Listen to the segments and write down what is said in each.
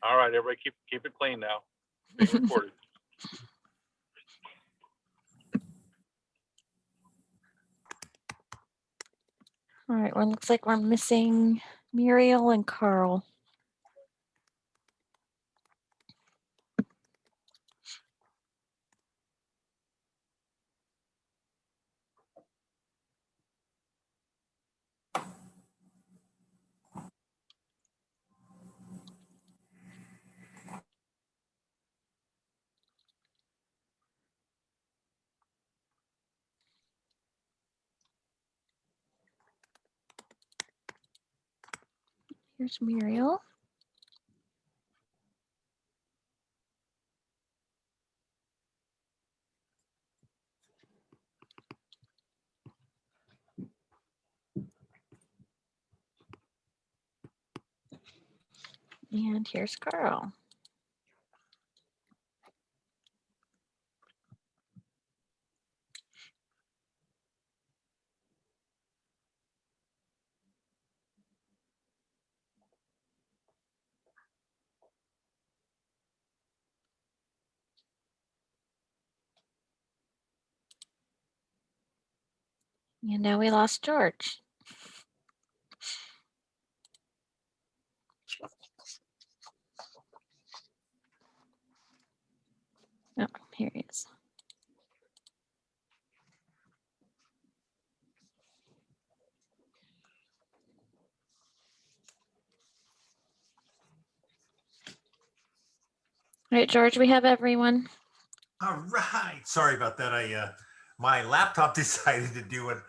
All right, everybody, keep it clean now. Being recorded. All right, well, looks like we're missing Muriel and Carl. Here's Muriel. And here's Carl. And now we lost George. Oh, here he is. All right, George, we have everyone. All right. Sorry about that. My laptop decided to do an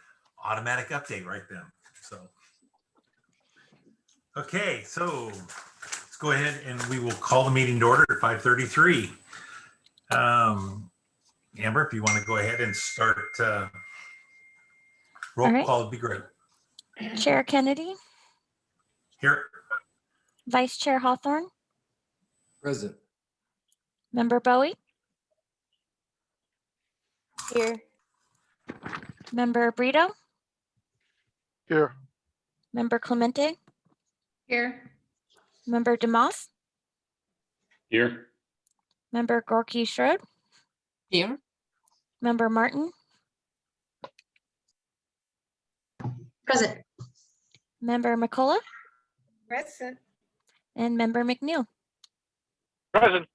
automatic update right then. So, okay. So let's go ahead and we will call the meeting to order at 5:33. Amber, if you want to go ahead and start roll call, would be great. Chair Kennedy. Here. Vice Chair Hawthorne. Present. Member Bowie. Here. Member Brito. Here. Member Clemente. Here. Member DeMoss. Here. Member Gorky Schroed. Here. Member Martin. Present. Member McCullough. Present. And Member McNeil. Present.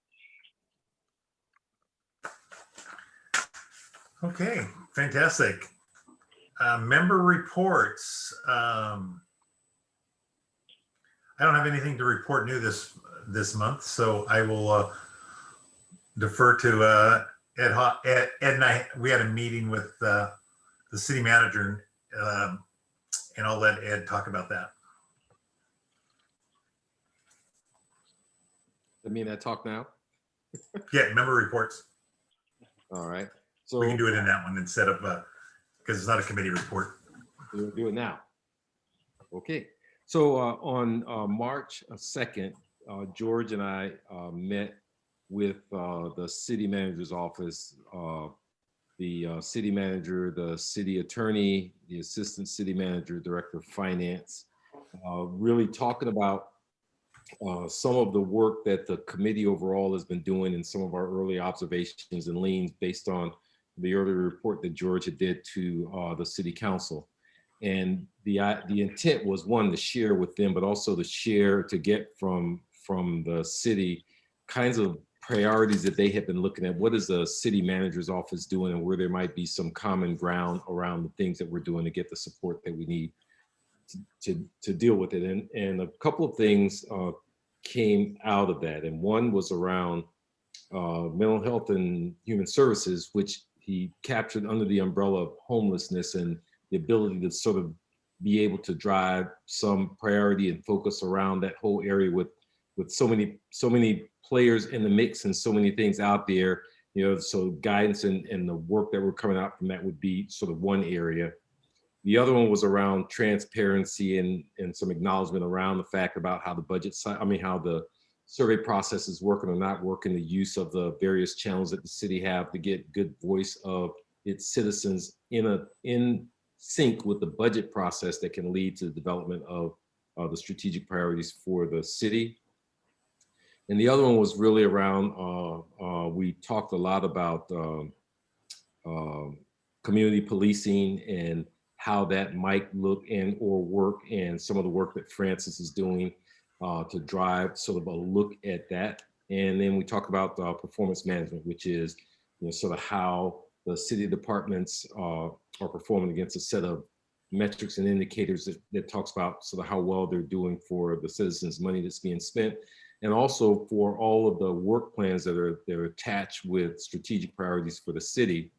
Okay, fantastic. Member reports. I don't have anything to report new this month, so I will defer to Ed and I. We had a meeting with the city manager, and I'll let Ed talk about that. I mean, I talk now. Yeah, member reports. All right. So We can do it in that one instead of because it's not a committee report. we'll do it now. Okay. So on March 2nd, George and I met with the city manager's office, the city manager, the city attorney, the assistant city manager, director of finance, really talking about some of the work that the committee overall has been doing and some of our early observations and leans based on the earlier report that George did to the city council. And the intent was, one, to share with them, but also to get from the city kinds of priorities that they have been looking at. What is the city manager's office doing, and where there might be some common ground around the things that we're doing to get the support that we need to deal with it. And a couple of things came out of that. And one was around mental health and human services, which he captured under the umbrella of homelessness and the ability to sort of be able to drive some priority and focus around that whole area with so many players in the mix and so many things out there, so guidance and the work that were coming out from that would be sort of one area. The other one was around transparency and some acknowledgement around the fact about how the how the survey process is working or not working, the use of the various channels that the city have to get good voice of its citizens in sync with the budget process that can lead to the development of the strategic priorities for the city. And the other one was really around, we talked a lot about community policing and how that might look and or work, and some of the work that Francis is doing to drive sort of a look at that. And then we talk about performance management, which is, you know, sort of how the city departments are performing against a set of metrics and indicators that talks about sort of how well they're doing for the citizens' money that's being spent, and also for all of the work plans that are attached with strategic priorities for the city,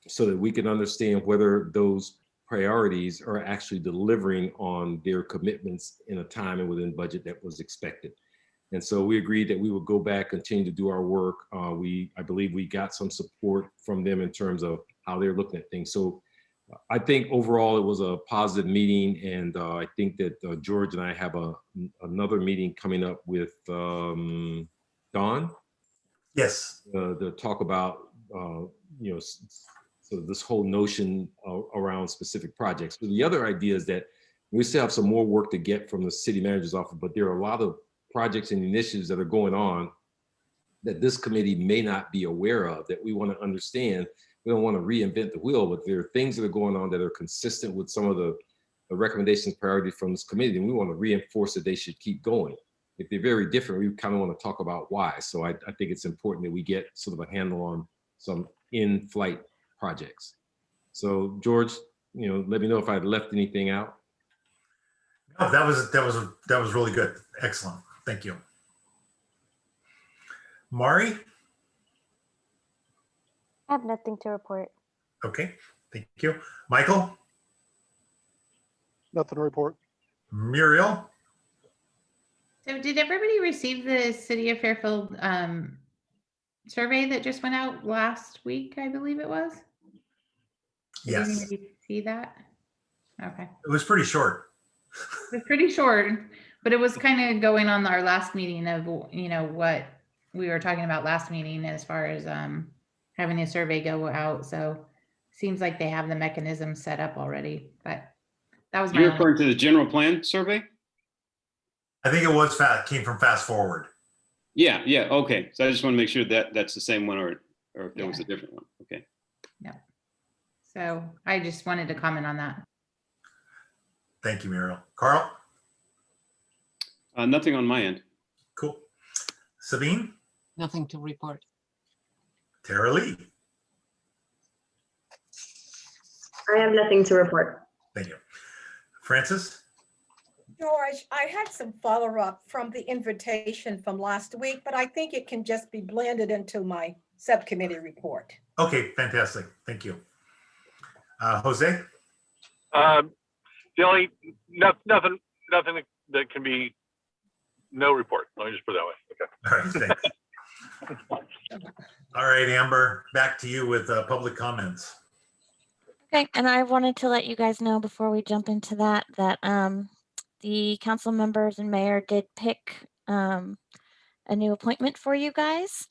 so that we can understand whether those priorities are actually delivering on their commitments in a time and within budget that was expected. And so we agreed that we would go back, continue to do our work. I believe we got some support from them in terms of how they're looking at things. So I think overall it was a positive meeting, and I think that George and I have another meeting coming up with Dawn. Yes. To talk about you know, so this whole notion around specific projects. So the other idea is that we still have some more work to get from the city manager's office, but there are a lot of projects and initiatives that are going on that this committee may not be aware of, that we want to understand. We don't want to reinvent the wheel, but there are things that are going on that are consistent with some of the recommendations, priorities from this committee, and we want to reinforce that they should keep going. If they're very different, we kind of want to talk about why. So I think it's important that we get sort of a handle on some in-flight projects. So George, you know, let me know if I left anything out. No, that was really good. Excellent. Thank you. Mari? I have nothing to report. Okay, thank you. Michael? Nothing to report. Muriel? So did everybody receive the City of Fairfield survey that just went out last week, I believe it was? Did Yes. anybody see that? Okay. It was pretty short. It was pretty short, but it was kind of going on our last meeting of, you know, what we were talking about last meeting as far as having a survey go out. So seems like they have the mechanism set up already, but that was my You're only. referring to the general plan survey? I think it was came from Fast Forward. Yeah, yeah, okay. So I just want to make sure that that's the same one, or if there was a different one. Okay. No. So I just wanted to comment on that. Thank you, Muriel. Carl? Nothing on my end. Cool. Sabine? Nothing to report. Tara Lee? I have nothing to report. Thank you. Francis? George, I had some follow-up from the invitation from last week, but I think it can just be blended into my subcommittee report. Okay, fantastic. Thank you. Jose? The only, nothing that can be, no report. Let me just put it that way. Okay. All right, thanks. All right, Amber, back to you with public comments. Okay, and I wanted to let you guys know before we jump into that, the council members and mayor did pick a new appointment for you guys.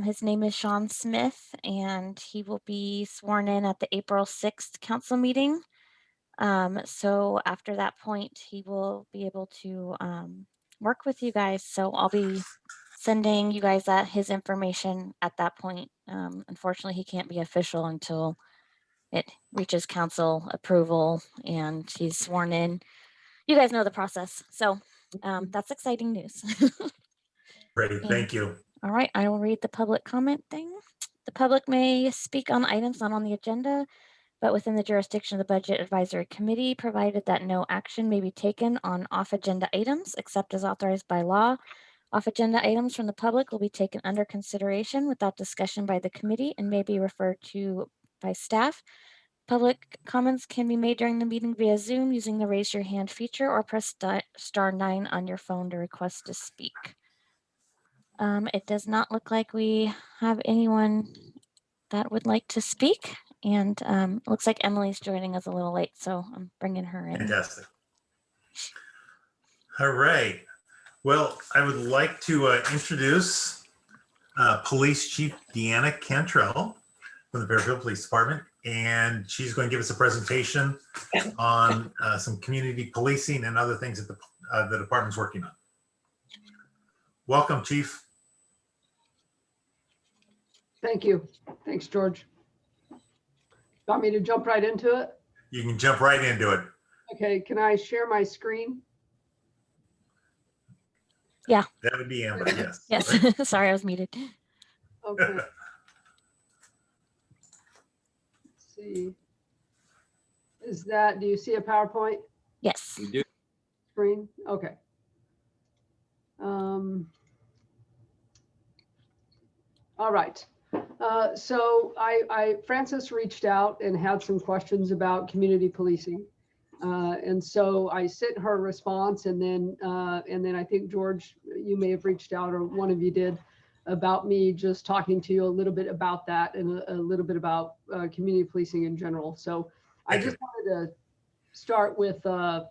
His name is Sean Smith, and he will be sworn in at the April 6th council meeting. So after that point, he will be able to work with you guys. So I'll be sending you guys his information at that point. Unfortunately, he can't be official until it reaches council approval and he's sworn in. You guys know the process. So that's exciting news. Great, thank you. All right, I will read the public comment thing. The public may speak on items not on the agenda, but within the jurisdiction of the Budget Advisory Committee, provided that no action may be taken on off-agenda items except as authorized by law. Off-agenda items from the public will be taken under consideration without discussion by the committee and may be referred to by staff. Public comments can be made during the meeting via Zoom using the raise your hand feature or press star 9 on your phone to request to speak. It does not look like we have anyone that would like to speak. And it looks like Emily's joining us a little late, so I'm bringing her in. Fantastic. All right. Well, I would like to introduce Police Chief Deanna Cantrell from the Fairfield Police Department, and she's going to give us a presentation on some community policing and other things that the department's working on. Welcome, Chief. Thank you. Thanks, George. Want me to jump right into it? You can jump right into it. Okay, can I share my screen? That would be Amber, yes. Yes, sorry, I was muted. Okay. Let's see. Do you see a PowerPoint Yes. We do. screen? Okay. All right. So Frances reached out and had some questions about community policing. And so I sent her a response, and then I think, George, you may have reached out, or one of you did, about me just talking to you a little bit about that and a little bit about community policing in general. So I Thank just wanted to start with a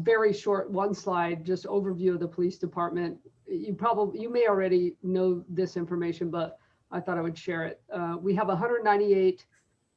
very short one slide, just overview of the police department. You may already know this information, but I thought I would share it. We have 198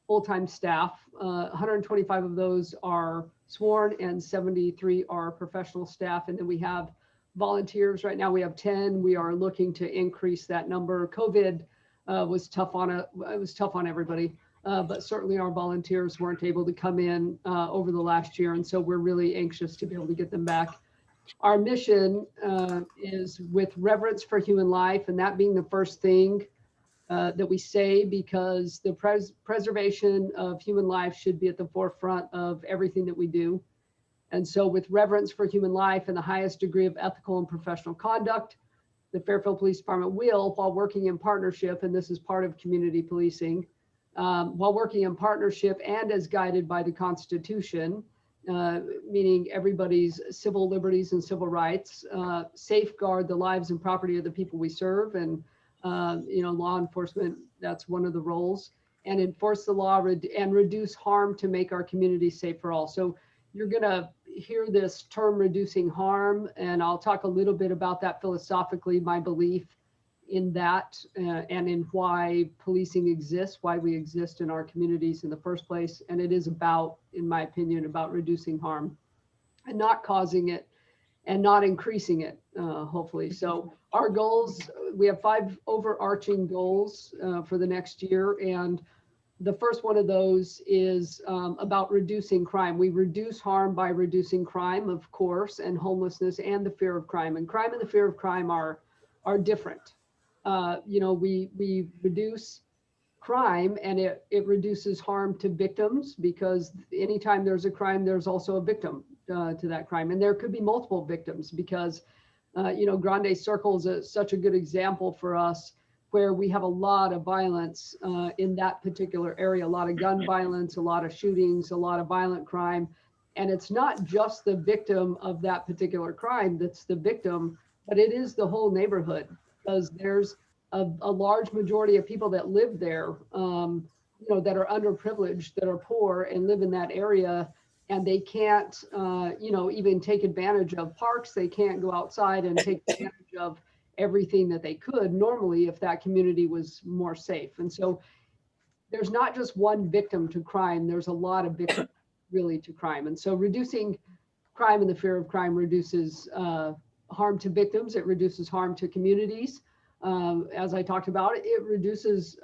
full-time staff. 125 of those are sworn and 73 are professional staff. And then we have volunteers. Right now we have 10. We are looking to increase that number. COVID was tough on everybody, but certainly our volunteers weren't able to come in over the last year. And so we're really anxious to be able to get them back. Our mission is with reverence for human life, and that being the first thing that we say, because the preservation of human life should be at the forefront of everything that we do. And so with reverence for human life and the highest degree of ethical and professional conduct, the Fairfield Police Department will, while working in partnership, and this is part of community policing, while working in partnership and as guided by the Constitution, meaning everybody's civil liberties and civil rights, safeguard the lives and property of the people we serve. And law enforcement, that's one of the roles, and enforce the law and reduce harm to make our community safe for all. So you're going to hear this term reducing harm, and I'll talk a little bit about that philosophically, my belief in that, and in why policing exists, why we exist in our communities in the first place. And it is about, in my opinion, about reducing harm and not causing it and not increasing it, hopefully. So our goals, we have 5 overarching goals for the next year. And the first one of those is about reducing crime. We reduce harm by reducing crime, of course, and homelessness and the fear of crime. And crime and the fear of crime are different. We reduce crime, and it reduces harm to victims, because anytime there's a crime, there's also a victim to that crime. And there could be multiple victims, because, Grande Circle is such a good example for us, where we have a lot of violence in that particular area, a lot of gun violence, a lot of shootings, a lot of violent crime. And it's not just the victim of that particular crime that's the victim, but it is the whole neighborhood, because there's a large majority of people that live there, that are underprivileged, that are poor and live in that area, and they can't, even take advantage of parks. They can't go outside and take advantage of everything that they could normally if that community was more safe. And so there's not just one victim to crime, there's a lot of victims really to crime. And so reducing crime and the fear of crime reduces harm to victims, it reduces harm to communities. As I talked about, it reduces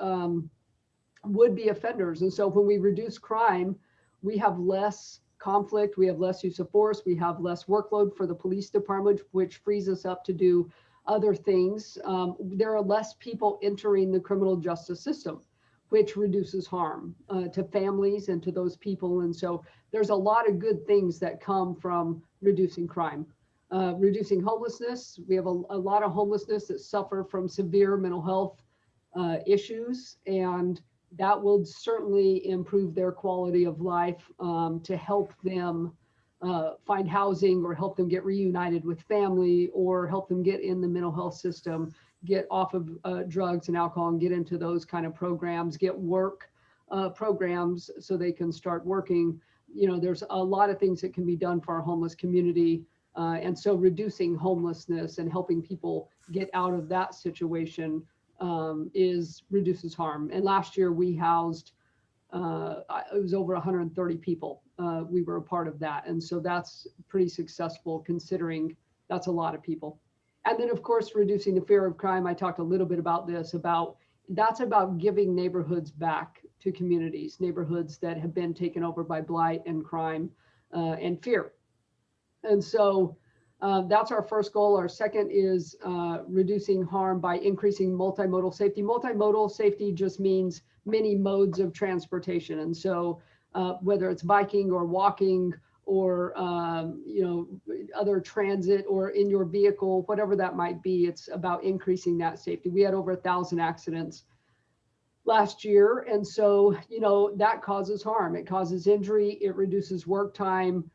would-be offenders. And so when we reduce crime, we have less conflict, we have less use of force, we have less workload for the police department, which frees us up to do other things. There are less people entering the criminal justice system, which reduces harm to families and to those people. And so there's a lot of good things that come from reducing crime. Reducing homelessness. We have a lot of homelessness that suffer from severe mental health issues, and that will certainly improve their quality of life to help them find housing, or help them get reunited with family, or help them get in the mental health system, get off of drugs and alcohol and get into those kind of programs, get work programs so they can start working. There's a lot of things that can be done for our homeless community. And so reducing homelessness and helping people get out of that situation reduces harm. And last year we housed, it was over 130 people. We were a part of that. And so that's pretty successful, considering that's a lot of people. And then, of course, reducing the fear of crime. I talked a little bit about this, that's about giving neighborhoods back to communities, neighborhoods that have been taken over by blight and crime and fear. And so that's our first goal. Our second is reducing harm by increasing multimodal safety. Multimodal safety just means many modes of transportation. And so whether it's biking or walking or other transit or in your vehicle, whatever that might be, it's about increasing that safety. We had over 1,000 accidents last year. And so, that causes harm. It causes injury. It reduces work time.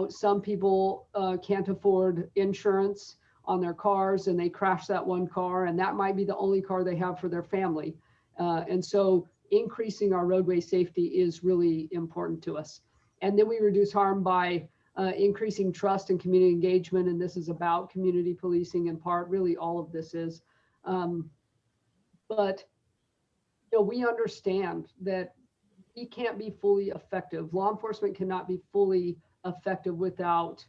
Some people can't afford insurance on their cars and they crash that one car, and that might be the only car they have for their family. And so increasing our roadway safety is really important to us. And then we reduce harm by increasing trust and community engagement. And this is about community policing in part, really all of this is. But we understand that we can't be fully effective. Law enforcement cannot be fully effective without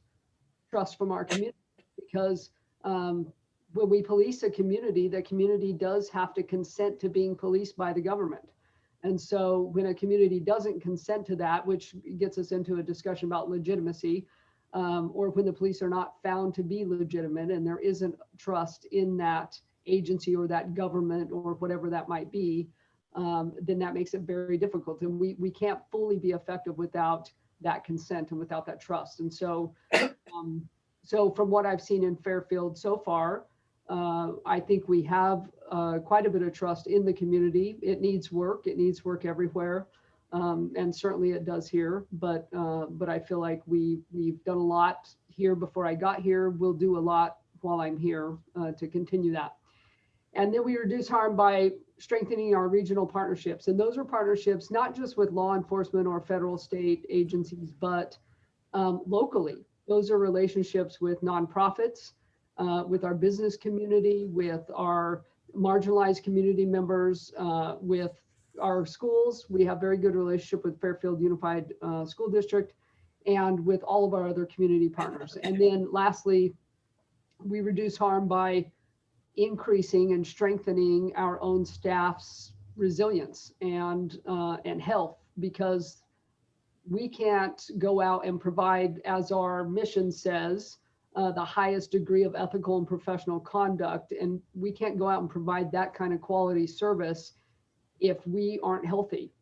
trust from our community, because when we police a community, the community does have to consent to being policed by the government. And so when a community doesn't consent to that, which gets us into a discussion about legitimacy, or when the police are not found to be legitimate and there isn't trust in that agency or that government or whatever that might be, then that makes it very difficult. And we can't fully be effective without that consent and without that trust. And so, so from what I've seen in Fairfield so far, I think we have quite a bit of trust in the community. It needs work. It needs work everywhere. And certainly it does here, but I feel like we've done a lot here before I got here. We'll do a lot while I'm here to continue that. And then we reduce harm by strengthening our regional partnerships. And those are partnerships not just with law enforcement or federal state agencies, but locally. Those are relationships with nonprofits, with our business community, with our marginalized community members, with our schools. We have very good relationship with Fairfield Unified School District and with all of our other community partners. And then lastly, we reduce harm by increasing and strengthening our own staff's resilience and health, because we can't go out and provide, as our mission says, the highest degree of ethical and professional conduct. And we can't go out and provide that kind of quality service if we aren't healthy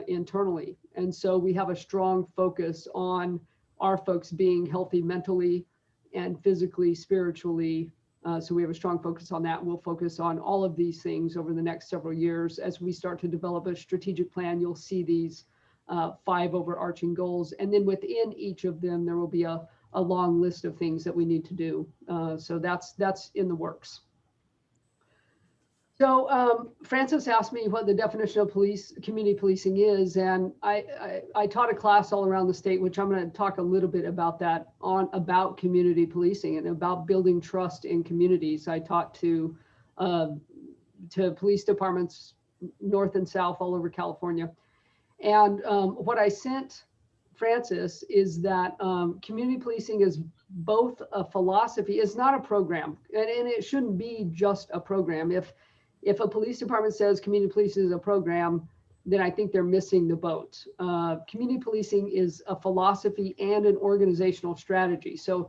internally. And so we have a strong focus on our folks being healthy mentally and physically, spiritually. So we have a strong focus on that. We'll focus on all of these things over the next several years. As we start to develop a strategic plan, you'll see these 5 overarching goals. And then within each of them, there will be a long list of things that we need to do. So that's in the works. So Francis asked me what the definition of community policing is, and I taught a class all around the state, which I'm going to talk a little bit about that, about community policing and about building trust in communities. I taught to police departments north and south all over California, and what I sent Francis is that community policing is both a philosophy. It's not a program, and it shouldn't be just a program. If a police department says community policing is a program, then I think they're missing the boat. Community policing is a philosophy and an organizational strategy. So,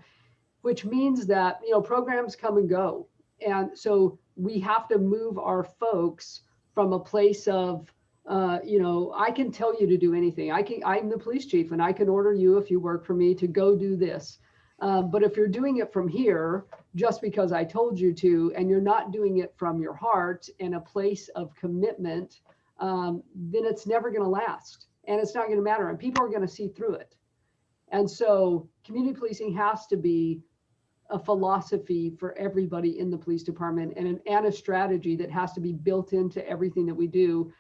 which means that, programs come and go. And so we have to move our folks from a place of, I can tell you to do anything. I'm the police chief and I can order you, if you work for me, to go do this. But if you're doing it from here, just because I told you to, and you're not doing it from your heart and a place of commitment, then it's never going to last and it's not going to matter. And people are going to see through it. And so community policing has to be a philosophy for everybody in the police department, and a strategy that has to be built into everything that we do,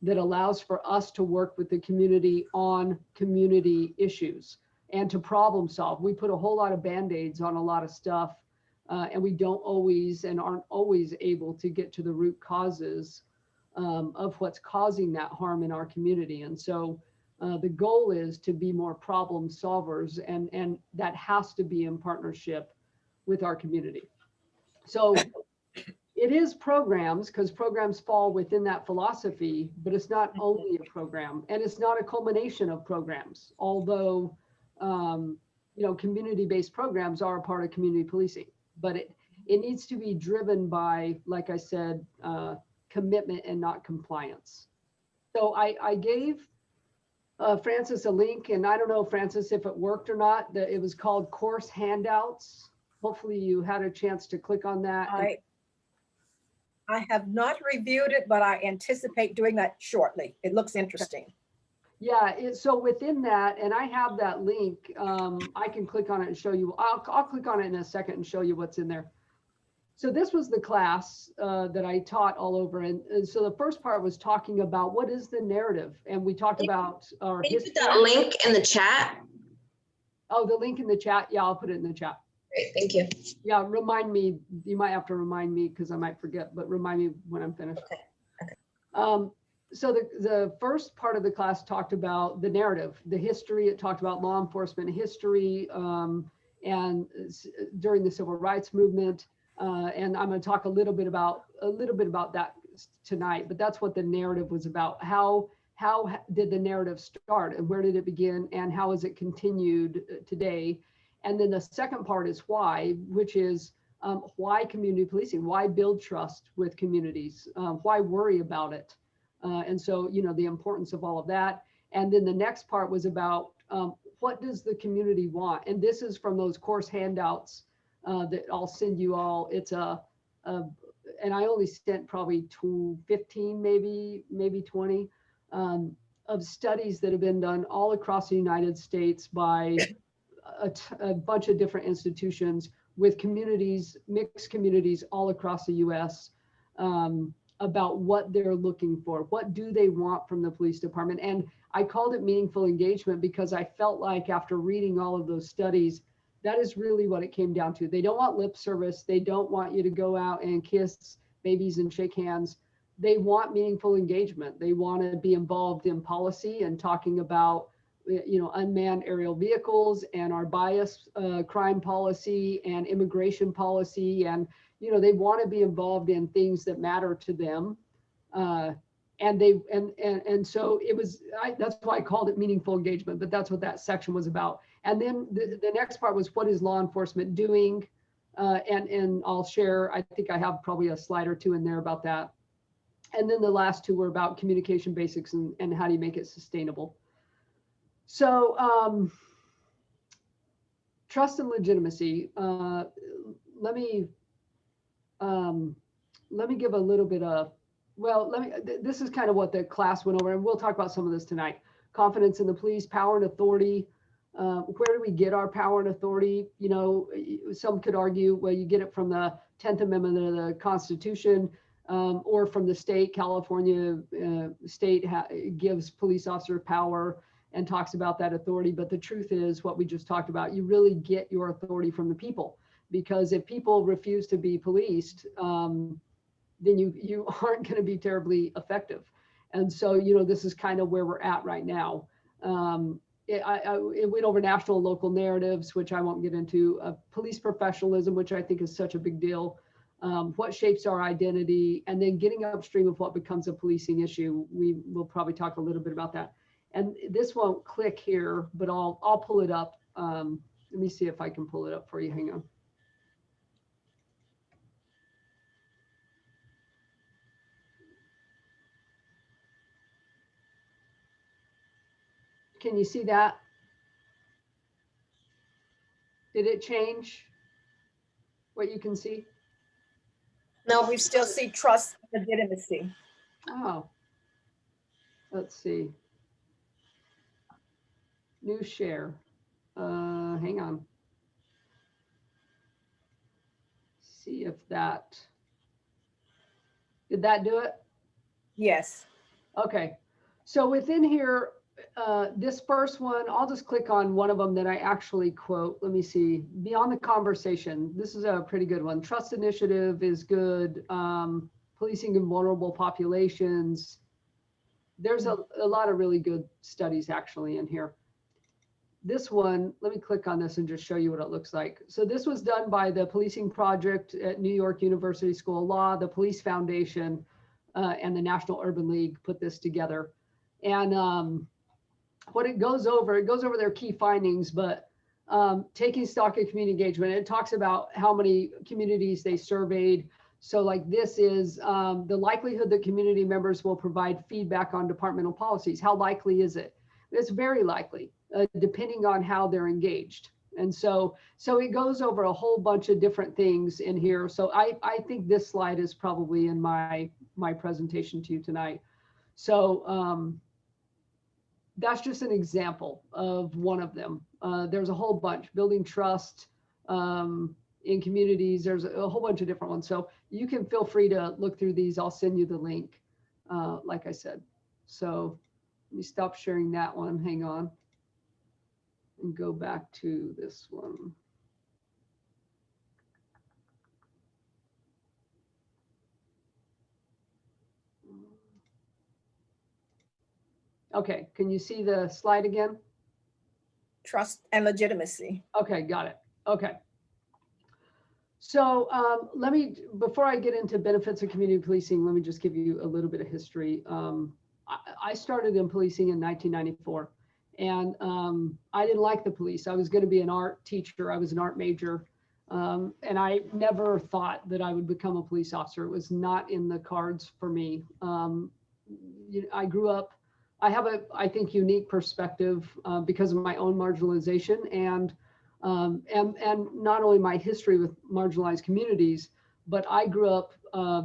that allows for us to work with the community on community issues and to problem solve. We put a whole lot of band-aids on a lot of stuff, and we don't always and aren't always able to get to the root causes of what's causing that harm in our community. And so the goal is to be more problem solvers, and that has to be in partnership with our community. So it is programs, because programs fall within that philosophy, but it's not only a program, and it's not a culmination of programs, although community-based programs are a part of community policing, but it needs to be driven by, like I said, commitment and not compliance. So I gave Francis a link, and I don't know, Francis, if it worked or not. It was called Course Handouts. Hopefully you had a chance to click on that. I have not reviewed it, but I anticipate doing that shortly. It looks interesting. Yeah, so within that, and I have that link, I can click on it and show you. I'll click on it in a second and show you what's in there. So this was the class that I taught all over. And so the first part was talking about what is the narrative. And we talked about our Can you history. put that link in the chat? Oh, the link in the chat. Yeah, I'll put it in the chat. Great, thank you. Yeah, remind me. You might have to remind me because I might forget, but remind me when I'm finished. Okay. So the first part of the class talked about the narrative, the history. It talked about law enforcement history and during the civil rights movement. And I'm going to talk a little bit about that tonight, but that's what the narrative was about. How did the narrative start, and where did it begin, and how has it continued today? And then the second part is why, which is why community policing, why build trust with communities, why worry about it? And so, the importance of all of that. And then the next part was about what does the community want? And this is from those course handouts that I'll send you all. It's and I only sent probably 15, maybe 20 of studies that have been done all across the United States by a bunch of different institutions with communities, mixed communities all across the US about what they're looking for. What do they want from the police department? And I called it meaningful engagement because I felt like after reading all of those studies, that is really what it came down to. They don't want lip service. They don't want you to go out and kiss babies and shake hands. They want meaningful engagement. They want to be involved in policy and talking about, unmanned aerial vehicles and our bias crime policy and immigration policy. And, they want to be involved in things that matter to them. And so it was, that's why I called it meaningful engagement, but that's what that section was about. And then the next part was, what is law enforcement doing? And I'll share, I think I have probably a slide or two in there about that. And then the last two were about communication basics and how do you make it sustainable? So trust and legitimacy. Let me give a little bit of, this is kind of what the class went over, and we'll talk about some of this tonight. Confidence in the police, power and authority. Where do we get our power and authority? Some could argue, well, you get it from the 10th Amendment of the Constitution, or from the state. California state gives police officer power and talks about that authority. But the truth is what we just talked about. You really get your authority from the people, because if people refuse to be policed, then you aren't going to be terribly effective. And so, this is kind of where we're at right now. It went over national and local narratives, which I won't get into. Police professionalism, which I think is such a big deal. What shapes our identity, and then getting upstream of what becomes a policing issue. We will probably talk a little bit about that. And this won't click here, but I'll pull it up. Let me see if I can pull it up for you. Hang on. Can you see that? Did it change what you can see? No, we still see trust and legitimacy. Oh, let's see. New share. Hang on. See if that, did that do it? Yes. Okay. So within here, this first one, I'll just click on one of them that I actually quote. Let me see. Beyond the conversation. This is a pretty good one. Trust initiative is good. Policing in vulnerable populations. There's a lot of really good studies actually in here. this one, let me click on this and just show you what it looks like. So this was done by the Policing Project at New York University School of Law, the Police Foundation, and the National Urban League put this together. And what it goes over their key findings, but taking stock of community engagement, it talks about how many communities they surveyed. So like this is the likelihood that community members will provide feedback on departmental policies. How likely is it? It's very likely, depending on how they're engaged. And so it goes over a whole bunch of different things in here. So I think this slide is probably in my presentation to you tonight. So that's just an example of one of them. There's a whole bunch, building trust in communities. There's a whole bunch of different ones. So you can feel free to look through these. I'll send you the link, like I said. So let me stop sharing that one. Hang on. And go back to this one. Okay, can you see the slide again? Trust and legitimacy. Okay, got it. Okay. So let me, before I get into benefits of community policing, let me just give you a little bit of history. I started in policing in 1994, and I didn't like the police. I was going to be an art teacher. I was an art major, and I never thought that I would become a police officer. It was not in the cards for me. I grew up, I have a, I think, unique perspective because of my own marginalization and not only my history with marginalized communities, but I grew up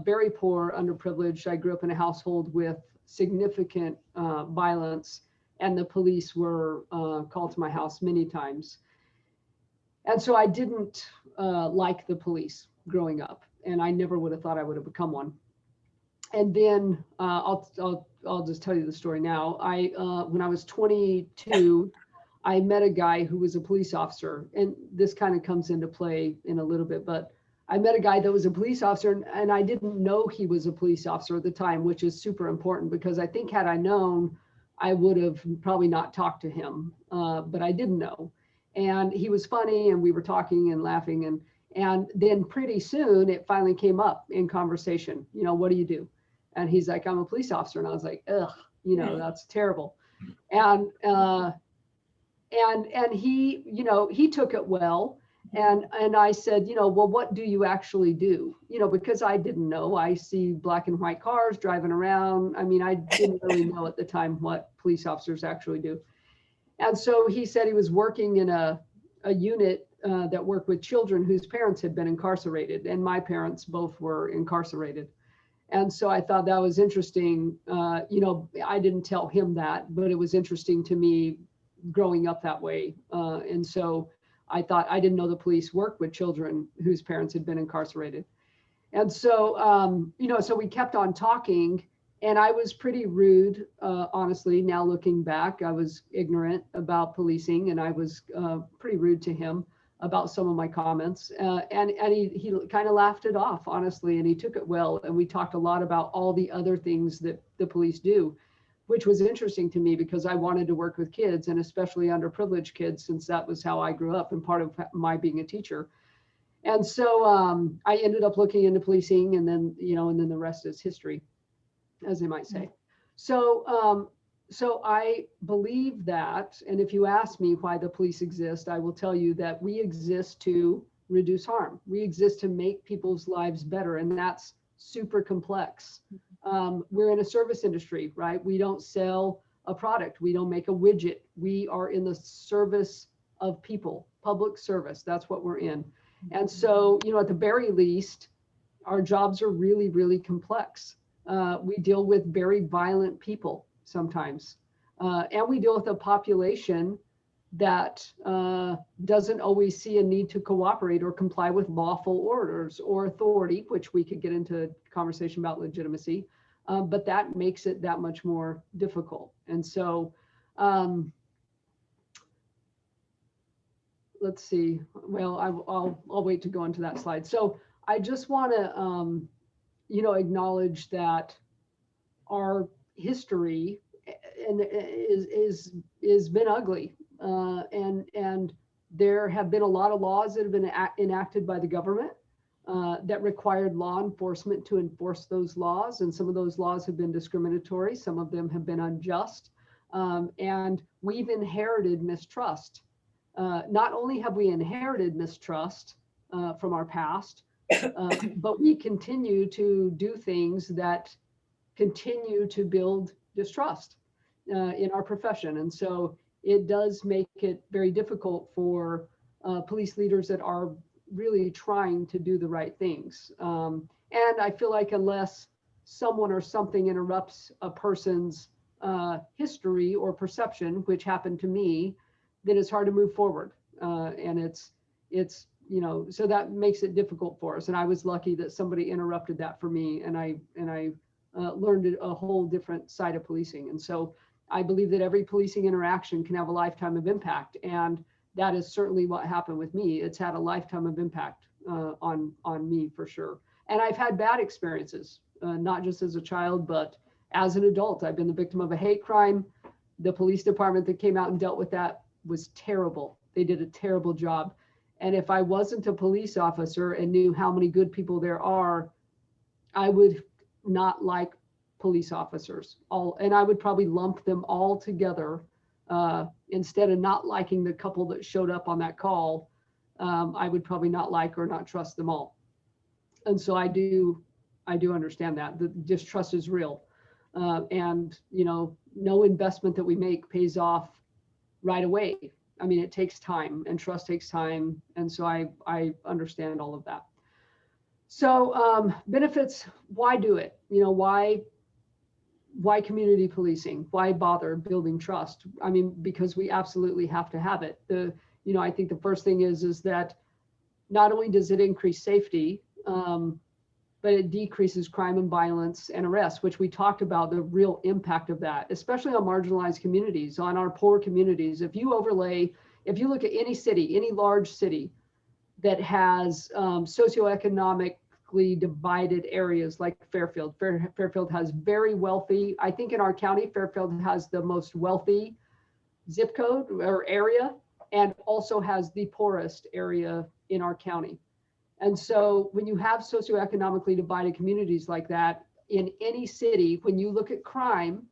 very poor, underprivileged. I grew up in a household with significant violence, and the police were called to my house many times. And so I didn't like the police growing up, and I never would have thought I would have become one. And then I'll just tell you the story now. When I was 22, I met a guy who was a police officer, and this kind of comes into play in a little bit, but I met a guy that was a police officer, and I didn't know he was a police officer at the time, which is super important because I think had I known, I would have probably not talked to him, but I didn't know. And he was funny, and we were talking and laughing, and then pretty soon it finally came up in conversation. You know, what do you do? And he's like, I'm a police officer. And I was like, ugh, you know, that's terrible. And he, you know, he took it well. And I said, you know, well, what do you actually do? You know, because I didn't know. I see black and white cars driving around. I mean, I didn't really know at the time what police officers actually do. And so he said he was working in a unit that worked with children whose parents had been incarcerated. And my parents both were incarcerated. And so I thought that was interesting. You know, I didn't tell him that, but it was interesting to me growing up that way. And so I thought, I didn't know the police worked with children whose parents had been incarcerated. And so, you know, so we kept on talking, and I was pretty rude, honestly. Now looking back, I was ignorant about policing, and I was pretty rude to him about some of my comments. And he kind of laughed it off, honestly, and he took it well. And we talked a lot about all the other things that the police do, which was interesting to me because I wanted to work with kids, and especially underprivileged kids, since that was how I grew up and part of my being a teacher. And so I ended up looking into policing, and then, you know, and then the rest is history, as they might say. So, so I believe that, and if you ask me why the police exist, I will tell you that we exist to reduce harm. We exist to make people's lives better, and that's super complex. We're in a service industry, right? We don't sell a product. We don't make a widget. We are in the service of people, public service. That's what we're in. And so, you know, at the very least, our jobs are really, really complex. We deal with very violent people sometimes. And we deal with a population that doesn't always see a need to cooperate or comply with lawful orders or authority, which we could get into a conversation about legitimacy, but that makes it that much more difficult. And so, let's see, well, I'll wait to go into that slide. So I just want to, you know, acknowledge that our history and is been ugly. And there have been a lot of laws that have been enacted by the government that required law enforcement to enforce those laws. And some of those laws have been discriminatory. Some of them have been unjust. And we've inherited mistrust. Not only have we inherited mistrust from our past, but we continue to do things that continue to build distrust in our profession. And so it does make it very difficult for police leaders that are really trying to do the right things. And I feel like unless someone or something interrupts a person's history or perception, which happened to me, then it's hard to move forward. And it's so that makes it difficult for us. And I was lucky that somebody interrupted that for me, and I learned a whole different side of policing. And so I believe that every policing interaction can have a lifetime of impact, and that is certainly what happened with me. It's had a lifetime of impact on me for sure. And I've had bad experiences, not just as a child, but as an adult. I've been the victim of a hate crime. The police department that came out and dealt with that was terrible. They did a terrible job. And if I wasn't a police officer and knew how many good people there are, I would not like police officers. And I would probably lump them all together instead of not liking the couple that showed up on that call. I would probably not like or not trust them all. And so I do understand that the distrust is real. And no investment that we make pays off right away. I mean, it takes time, and trust takes time. And so I understand all of that. So benefits, why do it? Why community policing? Why bother building trust? I mean, because we absolutely have to have it. I think the first thing is that not only does it increase safety, but it decreases crime and violence and arrests, which we talked about the real impact of that, especially on marginalized communities, on our poor communities. If you look at any city, any large city that has socioeconomically divided areas like Fairfield. Fairfield has very wealthy, I think in our county, Fairfield has the most wealthy zip code or area, and also has the poorest area in our county. And so when you have socioeconomically divided communities like that in any city, when you look at crime,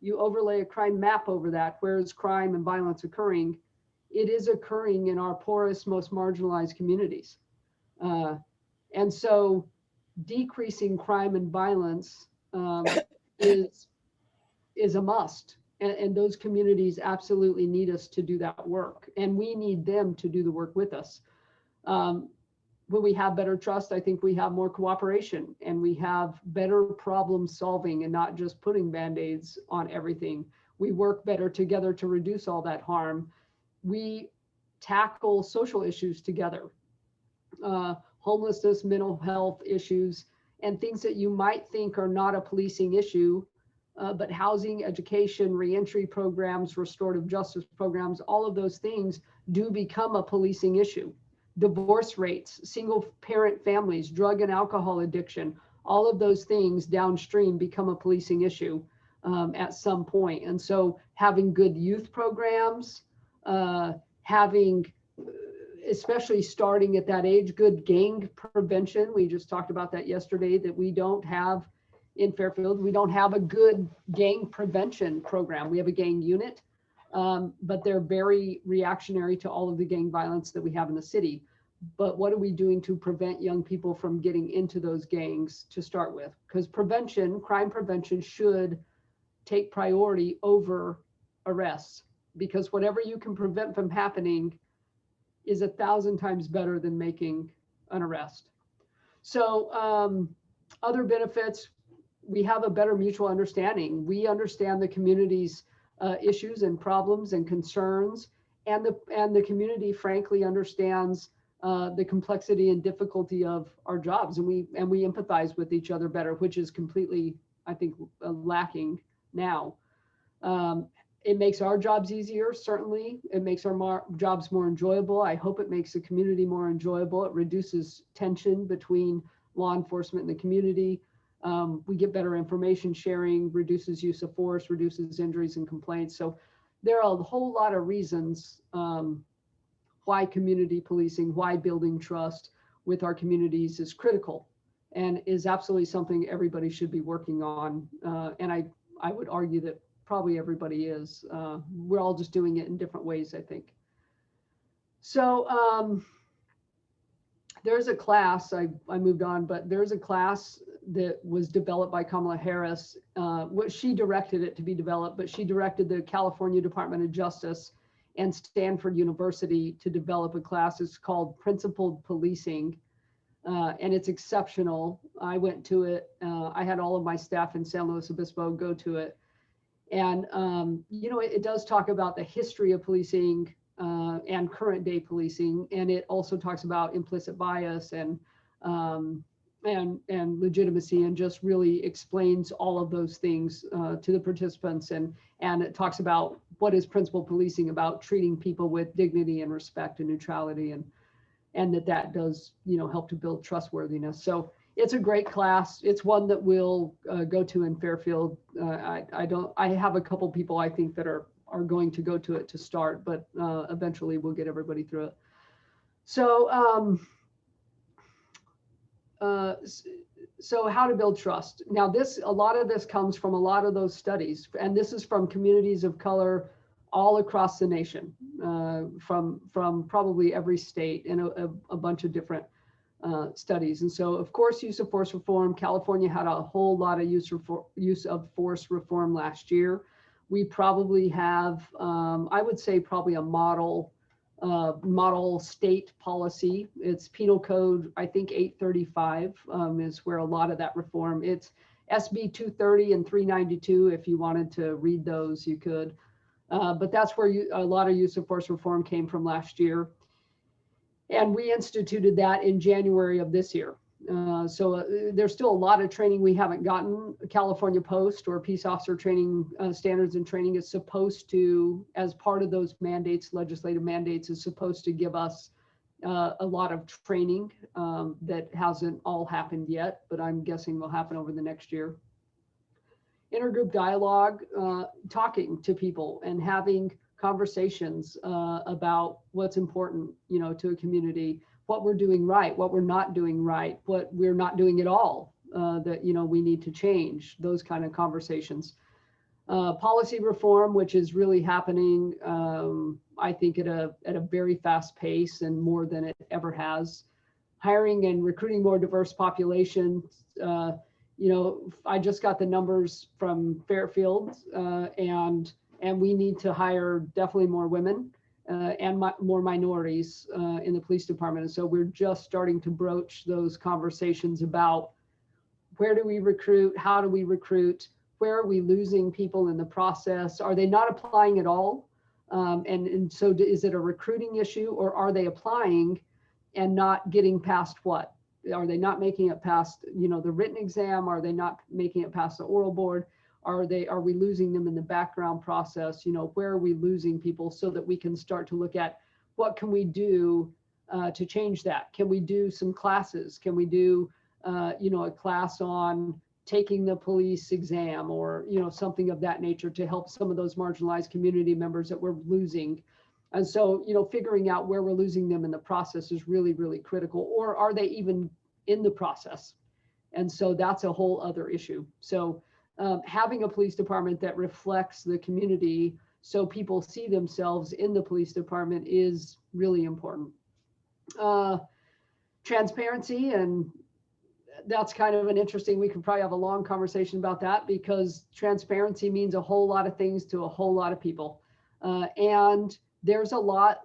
you overlay a crime map over that, where is crime and violence occurring? It is occurring in our poorest, most marginalized communities. And so decreasing crime and violence is a must. And those communities absolutely need us to do that work. And we need them to do the work with us. When we have better trust, I think we have more cooperation, and we have better problem solving and not just putting Band-Aids on everything. We work better together to reduce all that harm. We tackle social issues together, homelessness, mental health issues, and things that you might think are not a policing issue, but housing, education, reentry programs, restorative justice programs, all of those things do become a policing issue. Divorce rates, single parent families, drug and alcohol addiction, all of those things downstream become a policing issue at some point. And so having good youth programs, especially starting at that age, good gang prevention. We just talked about that yesterday, that we don't have in Fairfield. We don't have a good gang prevention program. We have a gang unit, but they're very reactionary to all of the gang violence that we have in the city. But what are we doing to prevent young people from getting into those gangs to start with? Because crime prevention should take priority over arrests, because whatever you can prevent from happening is 1,000 times better than making an arrest. So other benefits, we have a better mutual understanding. We understand the community's issues and problems and concerns, and the community frankly understands the complexity and difficulty of our jobs, and we empathize with each other better, which is completely, I think, lacking now. It makes our jobs easier, certainly. It makes our jobs more enjoyable. I hope it makes the community more enjoyable. It reduces tension between law enforcement and the community. We get better information sharing, reduces use of force, reduces injuries and complaints. So there are a whole lot of reasons why community policing, why building trust with our communities is critical and is absolutely something everybody should be working on. And I would argue that probably everybody is. We're all just doing it in different ways, I think. So there's a class, I moved on, but there's a class that was developed by Kamala Harris. What she directed it to be developed, but she directed the California Department of Justice and Stanford University to develop a class. It's called Principled Policing, and it's exceptional. I went to it. I had all of my staff in San Luis Obispo go to it. And, you know, it does talk about the history of policing and current day policing. And it also talks about implicit bias and legitimacy, and just really explains all of those things to the participants. And it talks about what is principled policing, about treating people with dignity and respect and neutrality, and that does, you know, help to build trustworthiness. So it's a great class. It's one that we'll go to in Fairfield. I have a couple people I think that are going to go to it to start, but eventually we'll get everybody through it. So so how to build trust. Now a lot of this comes from a lot of those studies, and this is from communities of color all across the nation, from probably every state, and a bunch of different studies. And so, of course, use of force reform. California had a whole lot of use of force reform last year. We probably have, I would say, probably a model state policy. It's Penal Code, I think 835 is where a lot of that reform. It's SB 230 and 392. If you wanted to read those, you could. But that's where a lot of use of force reform came from last year. And we instituted that in January of this year. So there's still a lot of training we haven't gotten. California Post, or peace officer training standards and training, is supposed to, as part of those mandates, legislative mandates, is supposed to give us a lot of training that hasn't all happened yet, but I'm guessing will happen over the next year. Intergroup dialogue, talking to people and having conversations about what's important, you know, to a community, what we're doing right, what we're not doing right, what we're not doing at all, that, you know, we need to change, those kind of conversations. Policy reform, which is really happening, I think at a very fast pace and more than it ever has. Hiring and recruiting more diverse populations. You know, I just got the numbers from Fairfield, and we need to hire definitely more women and more minorities in the police department. And so we're just starting to broach those conversations about where do we recruit, how do we recruit, where are we losing people in the process? Are they not applying at all? And so is it a recruiting issue, or are they applying and not getting past what? Are they not making it past, you know, the written exam? Are they not making it past the oral board? Are we losing them in the background process? You know, where are we losing people, so that we can start to look at what can we do to change that? Can we do some classes? Can we do, you know, a class on taking the police exam, or, you know, something of that nature to help some of those marginalized community members that we're losing? And so, you know, figuring out where we're losing them in the process is really, really critical. Or are they even in the process? And so that's a whole other issue. So having a police department that reflects the community, so people see themselves in the police department, is really important. Transparency, and that's kind of an interesting, we could probably have a long conversation about that, because transparency means a whole lot of things to a whole lot of people. And there's a lot.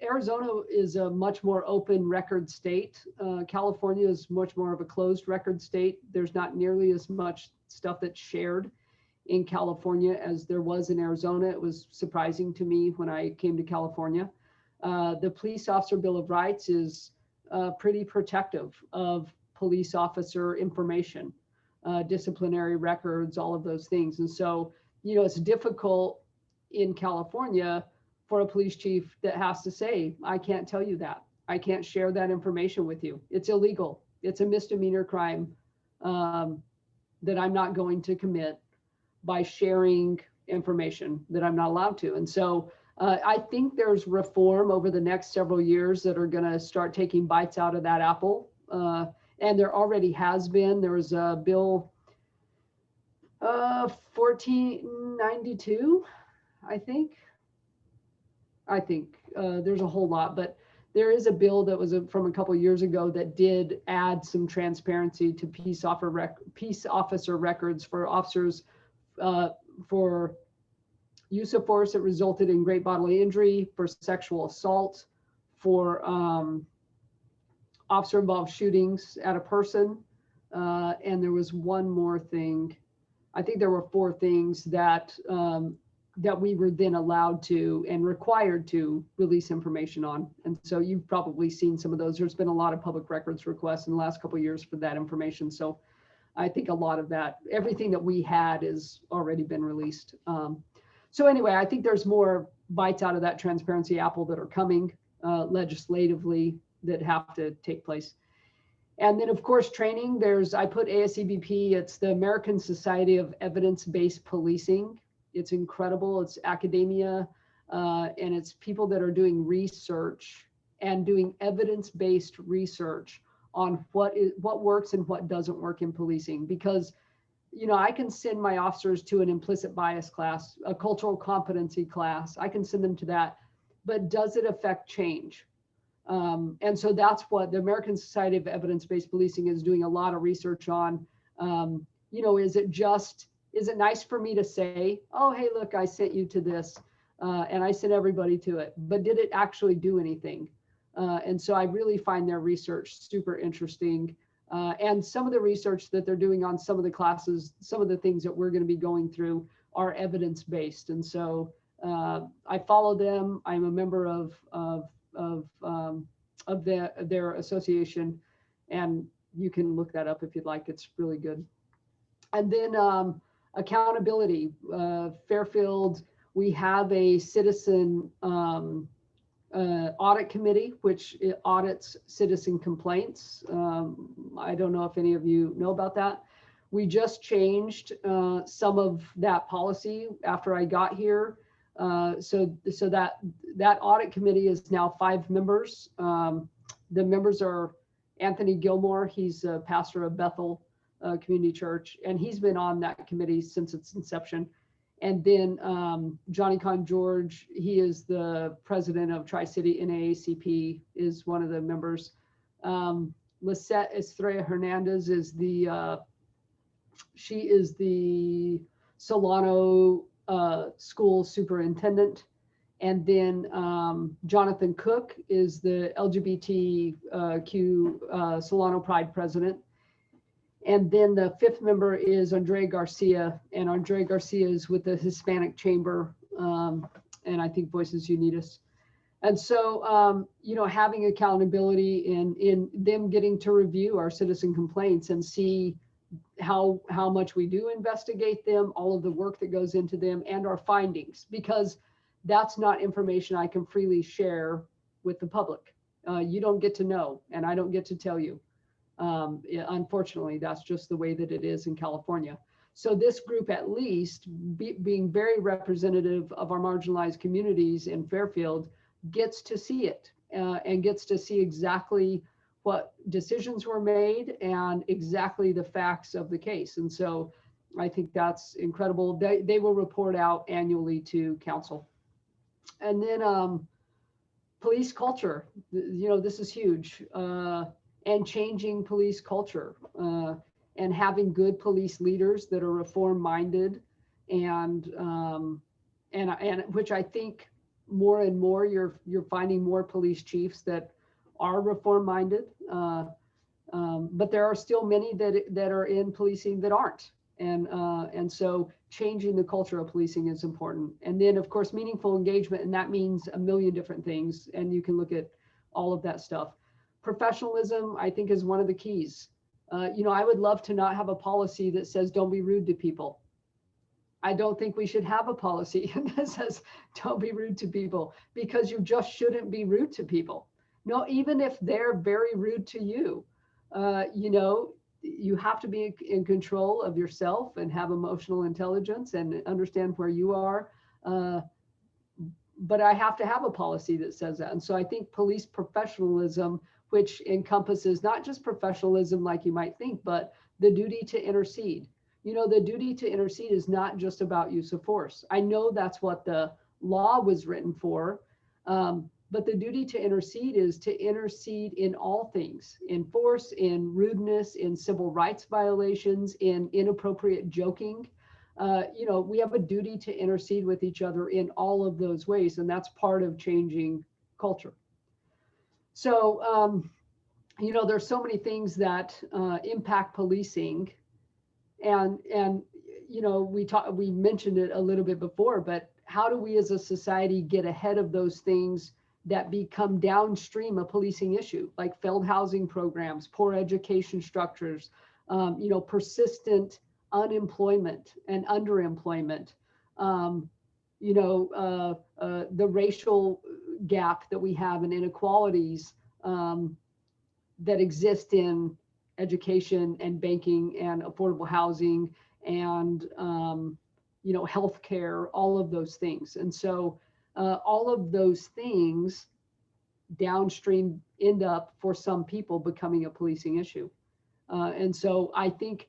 Arizona is a much more open record state. California is much more of a closed record state. There's not nearly as much stuff that's shared in California as there was in Arizona. It was surprising to me when I came to California. The Police Officer Bill of Rights is pretty protective of police officer information, disciplinary records, all of those things. And so, you know, it's difficult in California for a police chief that has to say, I can't tell you that. I can't share that information with you. It's illegal. It's a misdemeanor crime that I'm not going to commit by sharing information that I'm not allowed to. And so I think there's reform over the next several years that are going to start taking bites out of that apple. And there already has been. There was a bill 1492, I think. There's a whole lot, but there is a bill that was from a couple of years ago that did add some transparency to peace officer records for officers for use of force that resulted in great bodily injury, for sexual assault, for officer-involved shootings at a person. And there was one more thing. I think there were 4 things that that we were then allowed to and required to release information on. And so you've probably seen some of those. There's been a lot of public records requests in the last couple of years for that information. So I think a lot of that, everything that we had has already been released. So anyway, I think there's more bites out of that transparency apple that are coming legislatively that have to take place. And then of course, training, I put ASCBP, it's the American Society of Evidence-Based Policing. It's incredible. It's academia, and it's people that are doing research and doing evidence-based research on what works and what doesn't work in policing. Because, you know, I can send my officers to an implicit bias class, a cultural competency class. I can send them to that, but does it affect change? And so that's what the American Society of Evidence-Based Policing is doing a lot of research on. You know, is it nice for me to say, oh, hey, look, I sent you to this and I sent everybody to it, but did it actually do anything? And so I really find their research super interesting. And some of the research that they're doing on some of the classes, some of the things that we're going to be going through are evidence-based. And so I follow them. I'm a member of their association, and you can look that up if you'd like. It's really good. And then accountability. Fairfield, we have a citizen audit committee, which audits citizen complaints. I don't know if any of you know about that. We just changed some of that policy after I got here. So that audit committee is now 5 members. The members are Anthony Gilmore. He's a pastor of Bethel Community Church, and he's been on that committee since its inception. And then Johnny Con George, he is the president of Tri-City NAACP, is one of the members. Lisette Estrella Hernandez is she is the Solano school superintendent. And then Jonathan Cook is the LGBTQ Solano Pride president. And then the 5th member is Andre Garcia, and Andre Garcia is with the Hispanic Chamber, and I think Voices Unidas. And so, you know, having accountability in them getting to review our citizen complaints and see how much we do investigate them, all of the work that goes into them, and our findings, because that's not information I can freely share with the public. You don't get to know, and I don't get to tell you. Unfortunately, that's just the way that it is in California. So this group, at least being very representative of our marginalized communities in Fairfield, gets to see it and gets to see exactly what decisions were made and exactly the facts of the case. And so I think that's incredible. They will report out annually to council. And then police culture, you know, this is huge. And changing police culture and having good police leaders that are reform-minded, and which I think more and more you're finding more police chiefs that are reform-minded, but there are still many that are in policing that aren't, and so changing the culture of policing is important. And then of course meaningful engagement, and that means a million different things, and you can look at all of that stuff. Professionalism, I think, is one of the keys. You know, I would love to not have a policy that says don't be rude to people. I don't think we should have a policy that says don't be rude to people, because you just shouldn't be rude to people. No, even if they're very rude to you, you know, you have to be in control of yourself and have emotional intelligence and understand where you are. But I have to have a policy that says that. And so I think police professionalism, which encompasses not just professionalism like you might think, but the duty to intercede. You know, the duty to intercede is not just about use of force. I know that's what the law was written for, but the duty to intercede is to intercede in all things, in force, in rudeness, in civil rights violations, in inappropriate joking. You know, we have a duty to intercede with each other in all of those ways, and that's part of changing culture. So, you know, there's so many things that impact policing, and you know, we mentioned it a little bit before, but how do we as a society get ahead of those things that become downstream a policing issue, like failed housing programs, poor education structures, you know, persistent unemployment and underemployment, you know, the racial gap that we have and inequalities that exist in education and banking and affordable housing and, you know, healthcare, all of those things. And so all of those things downstream end up for some people becoming a policing issue. And so I think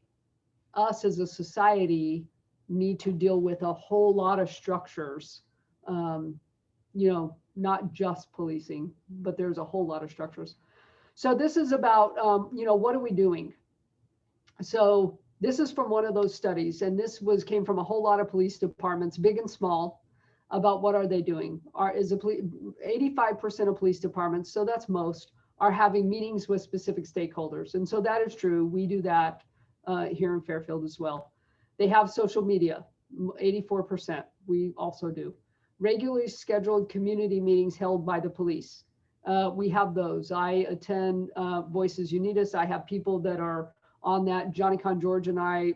us as a society need to deal with a whole lot of structures, you know, not just policing, but there's a whole lot of structures. So this is about, you know, what are we doing? So this is from one of those studies, and this came from a whole lot of police departments, big and small, about what are they doing. 85% of police departments, so that's most, are having meetings with specific stakeholders. And so that is true. We do that here in Fairfield as well. They have social media, 84%. We also do. Regularly scheduled community meetings held by the police. We have those. I attend Voices Unitas. I have people that are on that. Johnny Con George and I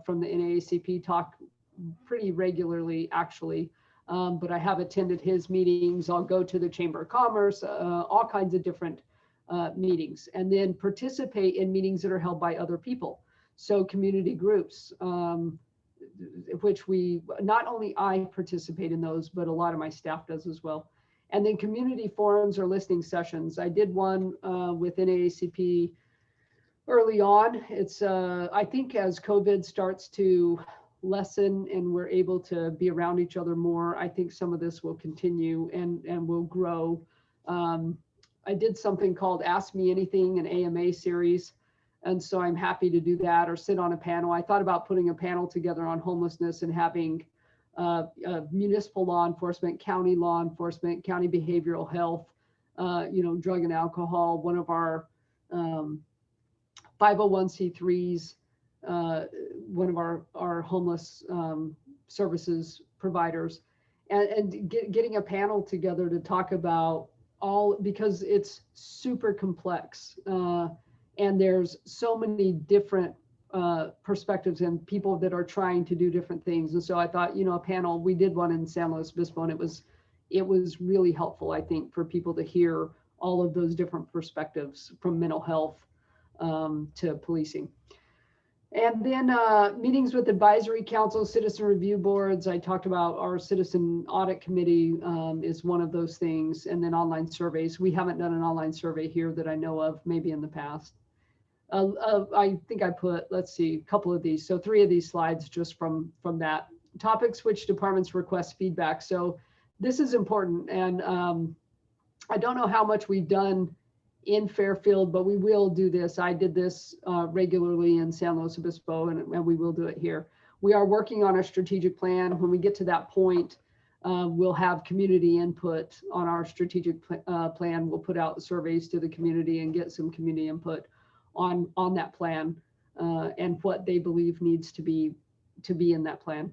from the NAACP talk pretty regularly, actually. But I have attended his meetings. I'll go to the Chamber of Commerce, all kinds of different meetings, and then participate in meetings that are held by other people. So community groups, which not only I participate in those, but a lot of my staff does as well. And then community forums or listening sessions. I did one with NAACP early on. It's, I think as COVID starts to lessen and we're able to be around each other more, I think some of this will continue and will grow. I did something called Ask Me Anything, an AMA series. And so I'm happy to do that or sit on a panel. I thought about putting a panel together on homelessness and having municipal law enforcement, county law enforcement, county behavioral health, you know, drug and alcohol, one of our 501c3s, one of our homeless services providers, and getting a panel together to talk about all, because it's super complex. And there's so many different perspectives and people that are trying to do different things. And so I thought, you know, a panel, we did one in San Luis Obispo, and it was really helpful, I think, for people to hear all of those different perspectives from mental health to policing. And then meetings with advisory councils, citizen review boards. I talked about our citizen audit committee is one of those things. And then online surveys. We haven't done an online survey here that I know of, maybe in the past. I think I put, let's see, a couple of these. So 3 of these slides just from that. Topics which departments request feedback. So this is important. And I don't know how much we've done in Fairfield, but we will do this. I did this regularly in San Luis Obispo, and we will do it here. We are working on a strategic plan. When we get to that point, we'll have community input on our strategic plan. We'll put out surveys to the community and get some community input on that plan and what they believe needs to be in that plan.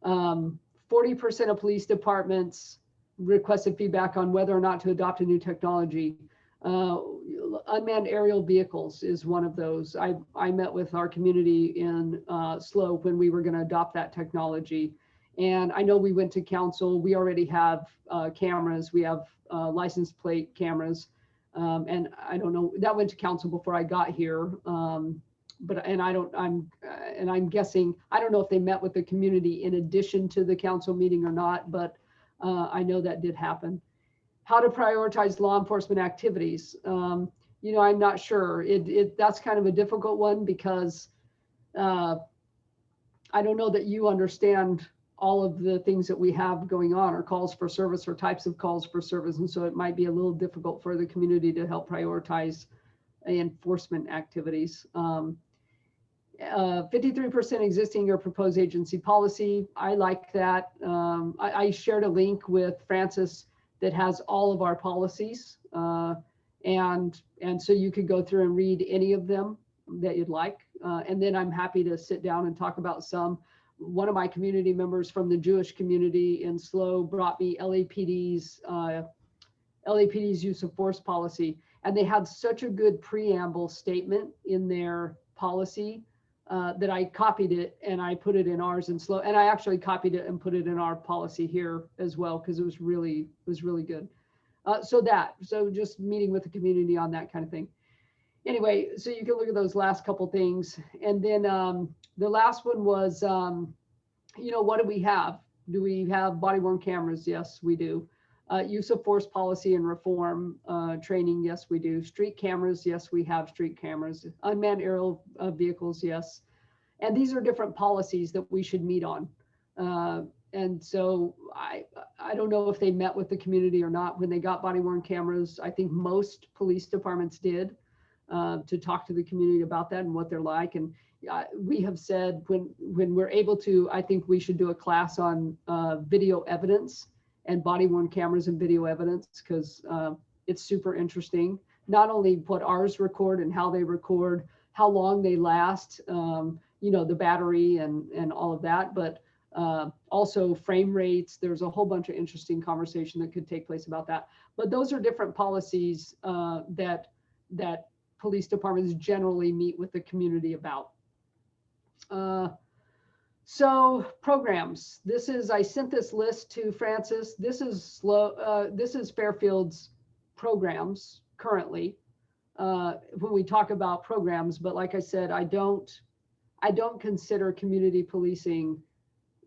40% of police departments requested feedback on whether or not to adopt a new technology. Unmanned aerial vehicles is one of those. I met with our community in Slope when we were going to adopt that technology. And I know we went to council. We already have cameras. We have license plate cameras. And I don't know, that went to council before I got here. and I'm guessing, I don't know if they met with the community in addition to the council meeting or not, but I know that did happen. How to prioritize law enforcement activities. You know, I'm not sure. That's kind of a difficult one because I don't know that you understand all of the things that we have going on, or calls for service, or types of calls for service. And so it might be a little difficult for the community to help prioritize enforcement activities. 53% existing or proposed agency policy. I like that. I shared a link with Francis that has all of our policies. And so you could go through and read any of them that you'd like. And then I'm happy to sit down and talk about some. One of my community members from the Jewish community in SLO brought me LAPD's use of force policy. And they had such a good preamble statement in their policy that I copied it and I put it in ours in SLO. And I actually copied it and put it in our policy here as well, because it was really good. So just meeting with the community on that kind of thing. Anyway, so you can look at those last couple things. And then the last one was, you know, what do we have? Do we have body worn cameras? Yes, we do. Use of force policy and reform training. Yes, we do. Street cameras. Yes, we have street cameras. Unmanned aerial vehicles. Yes. And these are different policies that we should meet on. And so I don't know if they met with the community or not when they got body worn cameras. I think most police departments did to talk to the community about that and what they're like. And we have said when we're able to, I think we should do a class on video evidence and body worn cameras and video evidence, because it's super interesting. Not only what ours record and how they record, how long they last, you know, the battery and all of that, but also frame rates. There's a whole bunch of interesting conversation that could take place about that. But those are different policies that police departments generally meet with the community about. So programs. I sent this list to Francis. This is Fairfield's programs currently. When we talk about programs, but like I said, I don't consider community policing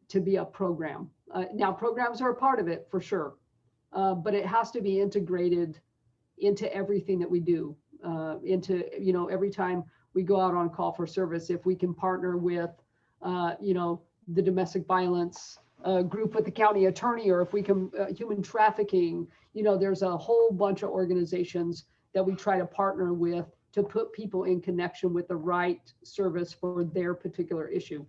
to be a program. Now programs are a part of it for sure, but it has to be integrated into everything that we do. Into, you know, every time we go out on call for service, if we can partner with, you know, the domestic violence group with the county attorney, or if we can, human trafficking, you know, there's a whole bunch of organizations that we try to partner with to put people in connection with the right service for their particular issue.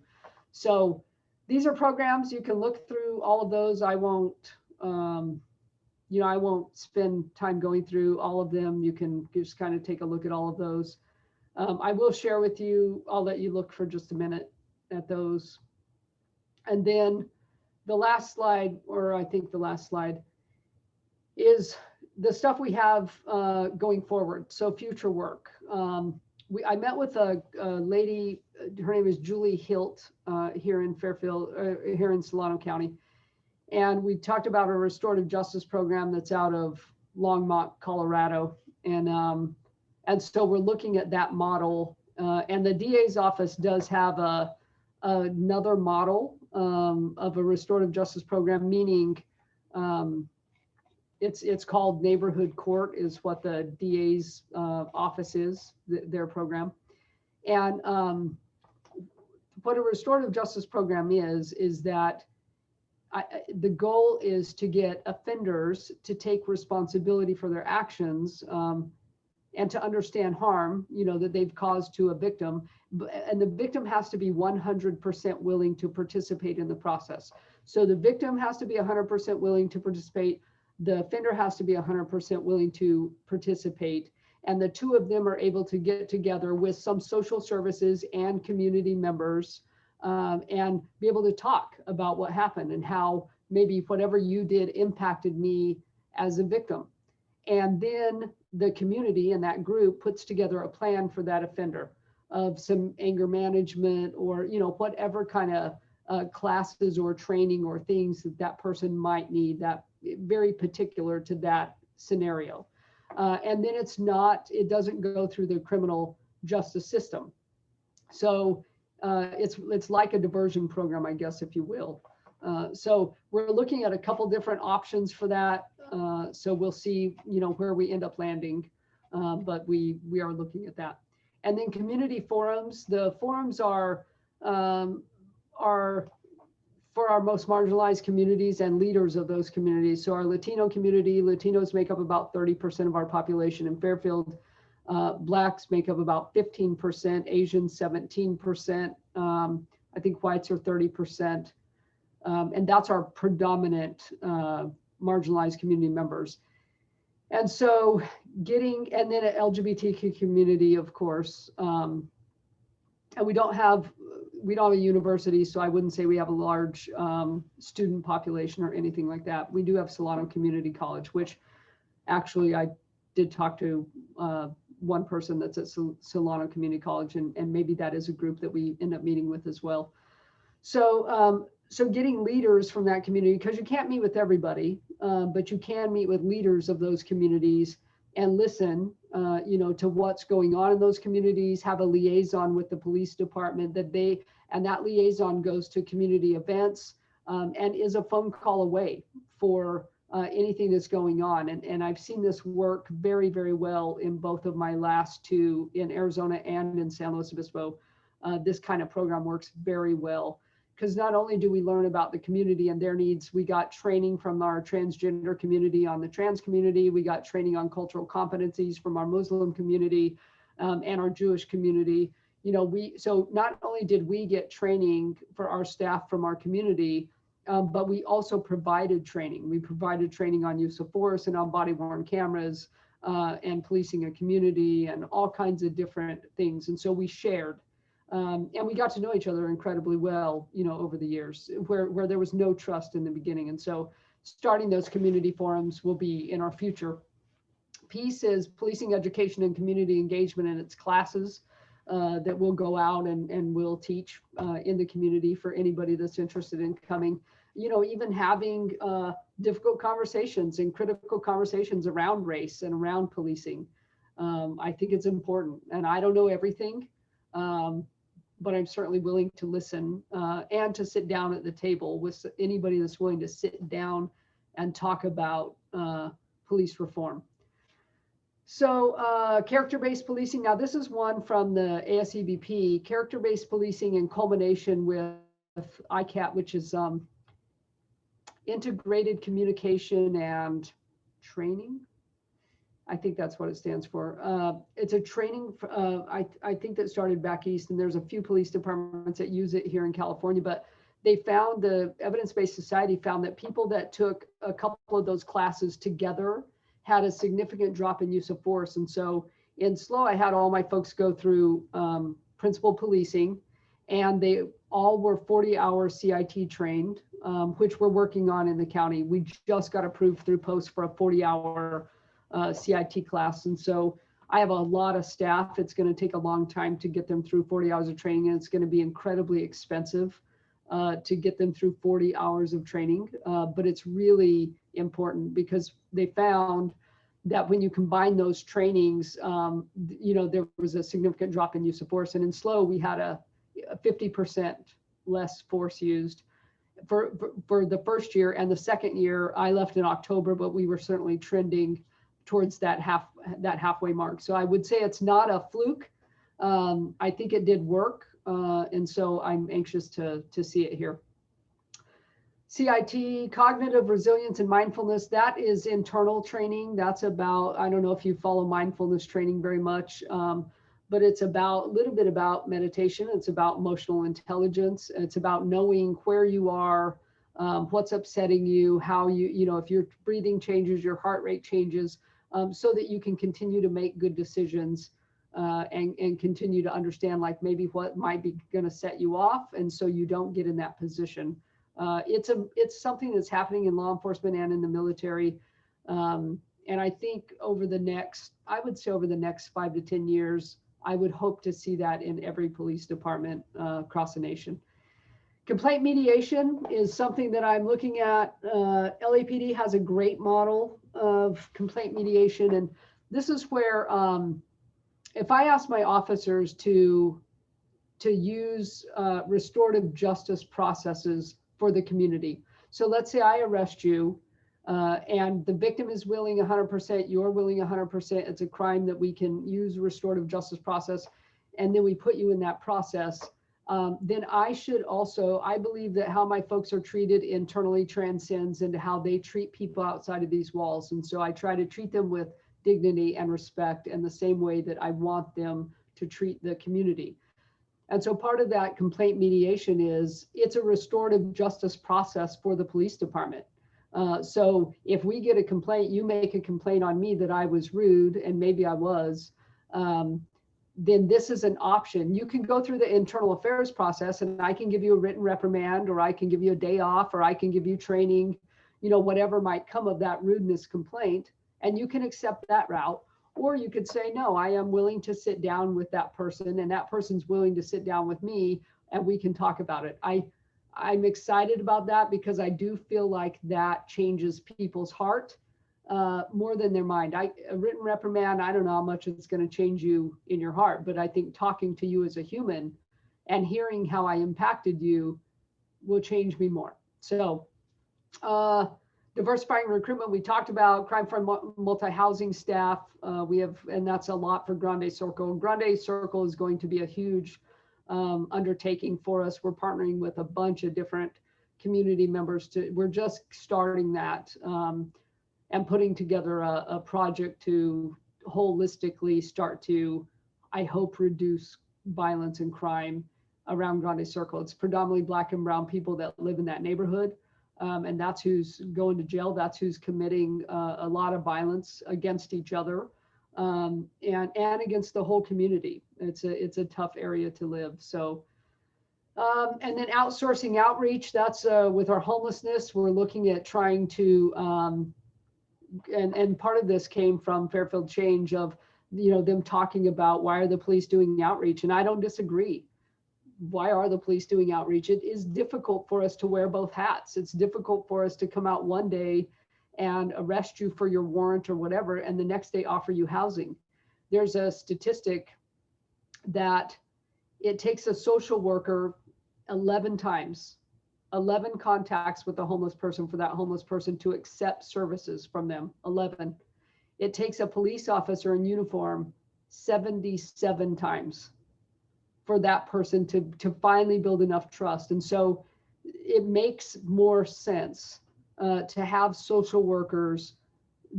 So these are programs. You can look through all of those. I won't, you know, I won't spend time going through all of them. You can just kind of take a look at all of those. I will share with you, I'll let you look for just a minute at those. And then the last slide, or I think the last slide, is the stuff we have going forward. So future work. I met with a lady, her name is Julie Hilt, here in Fairfield, here in Solano County. And we talked about a restorative justice program that's out of Longmont, Colorado. And so we're looking at that model. And the DA's office does have another model of a restorative justice program, meaning it's called neighborhood court is what the DA's office is, their program. And what a restorative justice program is that the goal is to get offenders to take responsibility for their actions and to understand harm, you know, that they've caused to a victim. And the victim has to be 100% willing to participate in the process. So the victim has to be 100% willing to participate. The offender has to be 100% willing to participate. And the two of them are able to get together with some social services and community members and be able to talk about what happened and how maybe whatever you did impacted me as a victim. And then the community and that group puts together a plan for that offender of some anger management or, you know, whatever kind of classes or training or things that person might need, that very particular to that scenario. And then it doesn't go through the criminal justice system. So it's like a diversion program, I guess, if you will. So we're looking at a couple different options for that. So we'll see, where we end up landing. But we are looking at that. And then community forums. The forums are for our most marginalized communities and leaders of those communities. So our Latino community, Latinos make up about 30% of our population in Fairfield. Blacks make up about 15%, Asians 17%. I think whites are 30%. And that's our predominant marginalized community members. And so and then an LGBTQ community, of course. And we don't have a university, so I wouldn't say we have a large student population or anything like that. We do have Solano Community College, which actually I did talk to one person that's at Solano Community College, and maybe that is a group that we end up meeting with as well. So so getting leaders from that community, because you can't meet with everybody, but you can meet with leaders of those communities and listen, to what's going on in those communities, have a liaison with the police department and that liaison goes to community events and is a phone call away for anything that's going on. And I've seen this work very, very well in both of my last two, in Arizona and in San Luis Obispo. This kind of program works very well, because not only do we learn about the community and their needs, we got training from our transgender community on the trans community. We got training on cultural competencies from our Muslim community and our Jewish community. So not only did we get training for our staff from our community, but we also provided training. We provided training on use of force and on body-worn cameras and policing a community and all kinds of different things. And so we shared. And we got to know each other incredibly well, over the years, where there was no trust in the beginning. And so starting those community forums will be in our future. Peace is policing education and community engagement in its classes that will go out and will teach in the community for anybody that's interested in coming. Even having difficult conversations and critical conversations around race and around policing. I think it's important. And I don't know everything. But I'm certainly willing to listen and to sit down at the table with anybody that's willing to sit down and talk about police reform. So character-based policing. Now, this is one from the ASEBP, character-based policing in culmination with ICAT, which is integrated communication and training. I think that's what it stands for. It's a training, I think that started back east, and there's a few police departments that use it here in California, but they found, the Evidence-Based Society found that people that took a couple of those classes together had a significant drop in use of force. And so in SLO, I had all my folks go through principal policing, and they all were 40-hour CIT trained, which we're working on in the county. We just got approved through POST for a 40-hour CIT class. And so I have a lot of staff. It's going to take a long time to get them through 40 hours of training, and it's going to be incredibly expensive to get them through 40 hours of training. But it's really important, because they found that when you combine those trainings, there was a significant drop in use of force. And in SLO, we had a 50% less force used for the first year. And the second year, I left in October, but we were certainly trending towards that halfway mark. So I would say it's not a fluke. I think it did work. And so I'm anxious to see it here. CIT, cognitive resilience and mindfulness, that is internal training. That's about, I don't know if you follow mindfulness training very much, but it's about a little bit about meditation. It's about emotional intelligence. It's about knowing where you are, what's upsetting you, how if your breathing changes, your heart rate changes, so that you can continue to make good decisions and continue to understand, like, maybe what might be going to set you off, and so you don't get in that position. It's something that's happening in law enforcement and in the military, and I think over the next 5 to 10 years, I would hope to see that in every police department across the nation. Complaint mediation is something that I'm looking at. LAPD has a great model of complaint mediation. And this is where, if I ask my officers to to use restorative justice processes for the community. So let's say I arrest you and the victim is willing 100%, you're willing 100%, it's a crime that we can use restorative justice process, and then we put you in that process. Then I should also, I believe that how my folks are treated internally transcends into how they treat people outside of these walls. And so I try to treat them with dignity and respect in the same way that I want them to treat the community. And so part of that complaint mediation is it's a restorative justice process for the police department. So if we get a complaint, you make a complaint on me that I was rude, and maybe I was, then this is an option. You can go through the internal affairs process and I can give you a written reprimand, or I can give you a day off, or I can give you training, whatever might come of that rudeness complaint, and you can accept that route. Or you could say, no, I am willing to sit down with that person, and that person's willing to sit down with me, and we can talk about it. I'm excited about that because I do feel like that changes people's heart more than their mind. A written reprimand, I don't know how much it's going to change you in your heart, but I think talking to you as a human and hearing how I impacted you will change me more. So diversifying recruitment, we talked about crime-free multi-housing staff. We have, and that's a lot for Grande Circle. Grande Circle is going to be a huge undertaking for us. We're partnering with a bunch of different community members we're just starting that and putting together a project to holistically start to, I hope, reduce violence and crime around Grande Circle. It's predominantly Black and brown people that live in that neighborhood. And that's who's going to jail. That's who's committing a lot of violence against each other and against the whole community. It's a tough area to live. So, and then outsourcing outreach, that's with our homelessness, we're looking at trying to, and part of this came from Fairfield Change of, them talking about why are the police doing outreach? And I don't disagree. Why are the police doing outreach? It is difficult for us to wear both hats. It's difficult for us to come out one day and arrest you for your warrant or whatever, and the next day offer you housing. There's a statistic that it takes a social worker 11 times, 11 contacts with a homeless person for that homeless person to accept services from them, 11. It takes a police officer in uniform 77 times for that person to finally build enough trust. And so it makes more sense to have social workers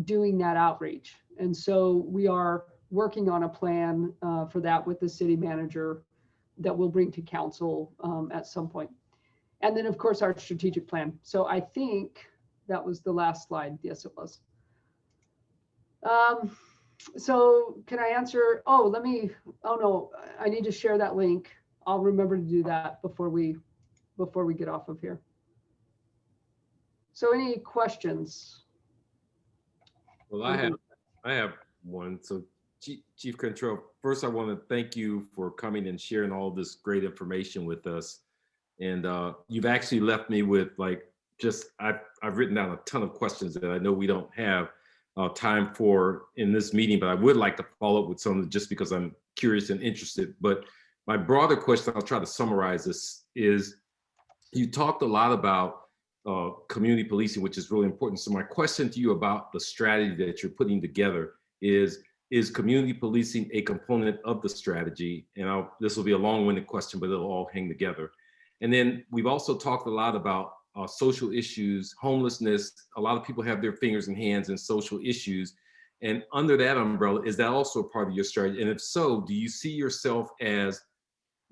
doing that outreach. And so we are working on a plan for that with the city manager that we'll bring to council at some point. And then of course our strategic plan. So I think that was the last slide. Yes, it was. So can I answer? Oh no, I need to share that link. I'll remember to do that before we get off of here. So any questions? Well, I have one. So Chief Cantrell, first I want to thank you for coming and sharing all this great information with us. And you've actually left me with I've written down a ton of questions that I know we don't have time for in this meeting, but I would like to follow up with some just because I'm curious and interested. But my broader question, I'll try to summarize this, is you talked a lot about community policing, which is really important. So my question to you about the strategy that you're putting together is community policing a component of the strategy? And this will be a long-winded question, but it'll all hang together. And then we've also talked a lot about social issues, homelessness. A lot of people have their fingers and hands in social issues. And under that umbrella, is that also a part of your strategy? And if so, do you see yourself as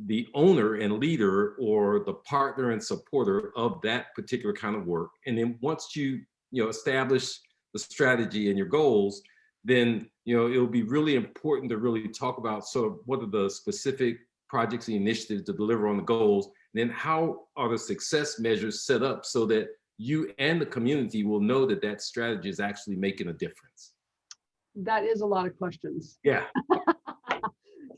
the owner and leader or the partner and supporter of that particular kind of work? And then once you establish the strategy and your goals, then it'll be really important to really talk about sort of what are the specific projects and initiatives to deliver on the goals. And then how are the success measures set up so that you and the community will know that that strategy is actually making a difference? That is a lot of questions. Yeah.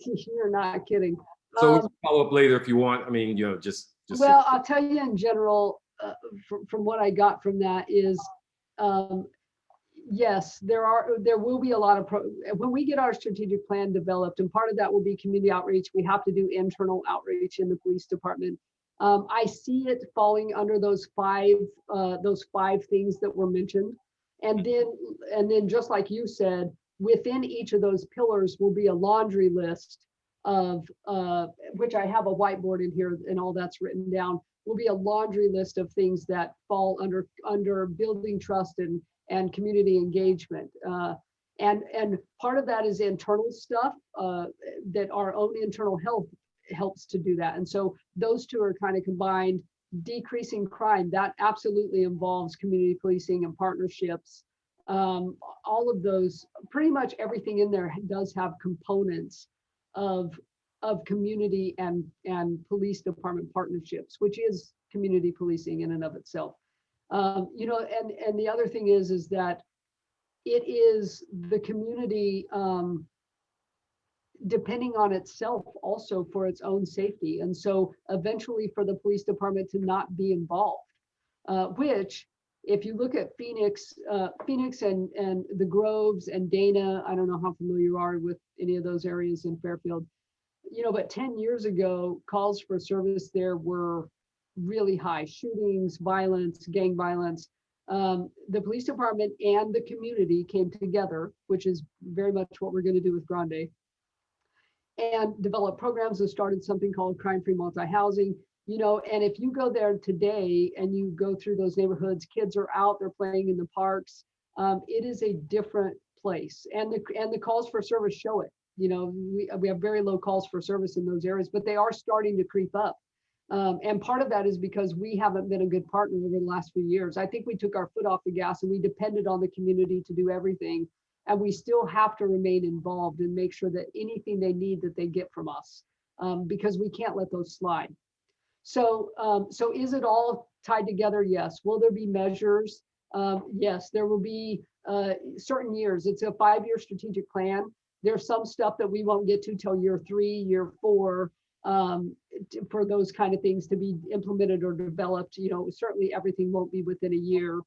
You're not kidding. So we can follow up later if you want. I mean, just. Well, I'll tell you in general, from what I got from that is, Yes, there will be a lot of, when we get our strategic plan developed, and part of that will be community outreach, we have to do internal outreach in the police department. I see it falling under those five things that were mentioned. And then just like you said, within each of those pillars will be a laundry list of, which I have a whiteboard in here and all that's written down, will be a laundry list of things that fall under building trust and community engagement. And part of that is internal stuff that our own internal health helps to do that. And so those two are kind of combined. Decreasing crime, that absolutely involves community policing and partnerships. All of those, pretty much everything in there does have components of community and police department partnerships, which is community policing in and of itself. You know, and the other thing is that it is the community depending on itself also for its own safety. And so eventually for the police department to not be involved, which if you look at Phoenix and the Groves and Dana, I don't know how familiar you are with any of those areas in Fairfield, you know, but 10 years ago, calls for service there were really high. Shootings, violence, gang violence. The police department and the community came together, which is very much what we're going to do with Grande, and developed programs and started something called crime-free multi-housing. You know, and if you go there today and you go through those neighborhoods, kids are out, they're playing in the parks. It is a different place, and the calls for service show it. You know, we have very low calls for service in those areas, but they are starting to creep up. And part of that is because we haven't been a good partner over the last few years. I think we took our foot off the gas and we depended on the community to do everything. And we still have to remain involved and make sure that anything they need that they get from us, because we can't let those slide. So is it all tied together? Yes. Will there be measures? Yes, there will be certain years. It's a 5-year strategic plan. There's some stuff that we won't get to till year 3, year 4, for those kind of things to be implemented or developed. You know, certainly everything won't be within a year.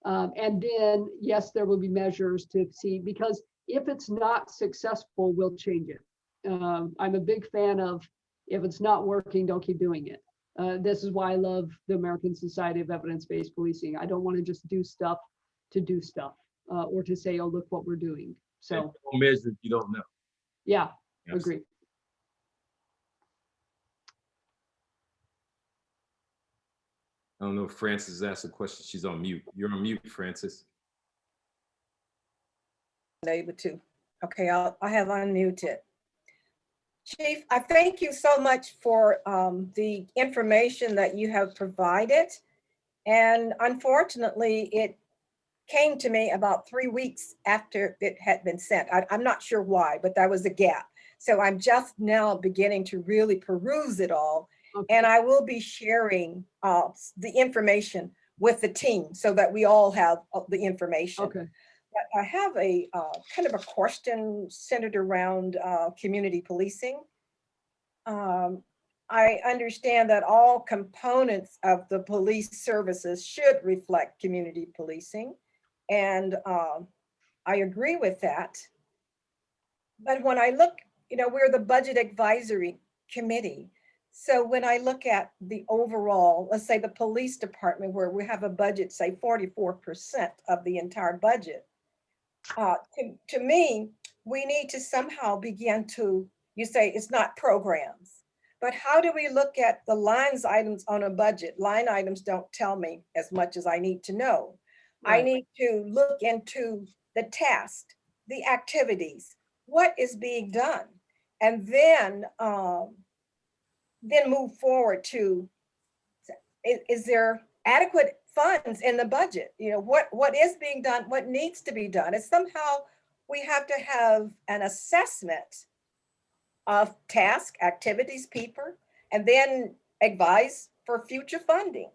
And then, yes, there will be measures to see, because if it's not successful, we'll change it. I'm a big fan of, if it's not working, don't keep doing it. This is why I love the American Society of Evidence-Based Policing. I don't want to just do stuff to do stuff, or to say, oh, look what we're doing. So don't measure if you don't know. yeah, Yes. agree. I don't know if Francis asked a question. She's on mute. You're on mute, Francis. Able to. Okay, I have unmuted. Chief, I thank you so much for the information that you have provided. And unfortunately, it came to me about 3 weeks after it had been sent. I'm not sure why, but there was a gap. So I'm just now beginning to really peruse it all. Okay. And I will be sharing the information with the team so that we all have the information. Okay. But I have a kind of a question centered around community policing. I understand that all components of the police services should reflect community policing. And I agree with that. But when I look, you know, we're the budget advisory committee. So when I look at the overall, let's say the police department, where we have a budget, say 44% of the entire budget, to me, we need to somehow begin to, you say it's not programs, but how do we look at the lines items on a budget? Line items don't tell me as much as I need to know. Right. I need to look into the task, the activities, what is being done, and then move forward to, is there adequate funds in the budget? You know, what is being done, what needs to be done? And somehow we have to have an assessment of task, activities, people, and then advise for future funding.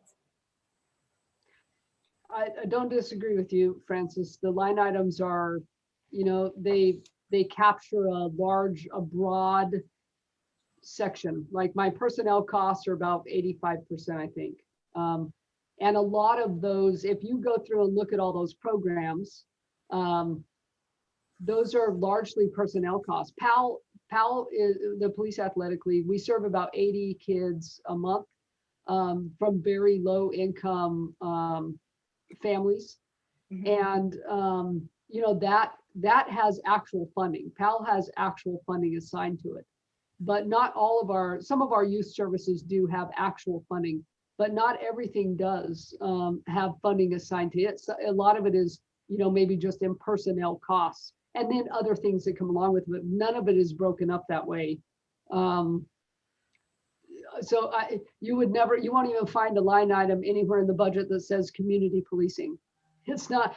I don't disagree with you, Francis. The line items are, you know, they capture a broad section. Like my personnel costs are about 85%, I think. And a lot of those, if you go through and look at all those programs, Those are largely personnel costs. PAL is the Police Athletic League. We serve about 80 kids a month from very low income families. And you know, that has actual funding. PAL has actual funding assigned to it. But not all of some of our youth services do have actual funding, but not everything does have funding assigned to it. So a lot of it is, you know, maybe just in personnel costs and then other things that come along with it. None of it is broken up that way. So you won't even find a line item anywhere in the budget that says community policing. It's not,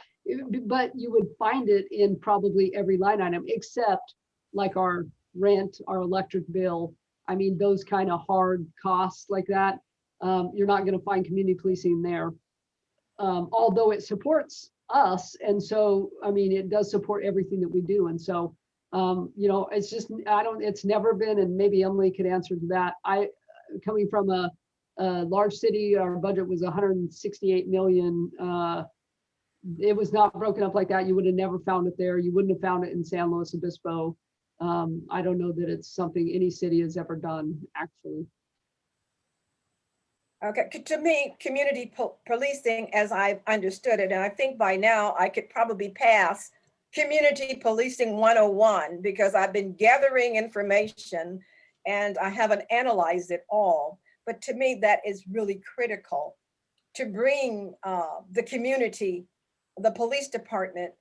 but you would find it in probably every line item except like our rent, our electric bill. I mean, those kind of hard costs like that. You're not going to find community policing there, although it supports us. And so, I mean, it does support everything that we do. And so, you know, it's just, it's never been, and maybe Emily could answer to that. Coming from a large city, our budget was 168 million. It was not broken up like that. You would have never found it there. You wouldn't have found it in San Luis Obispo. I don't know that it's something any city has ever done, actually. Okay, to me, community policing, as I've understood it, and I think by now I could probably pass Community Policing 101 because I've been gathering information and I haven't analyzed it all. But to me, that is really critical to bring the community, the police department,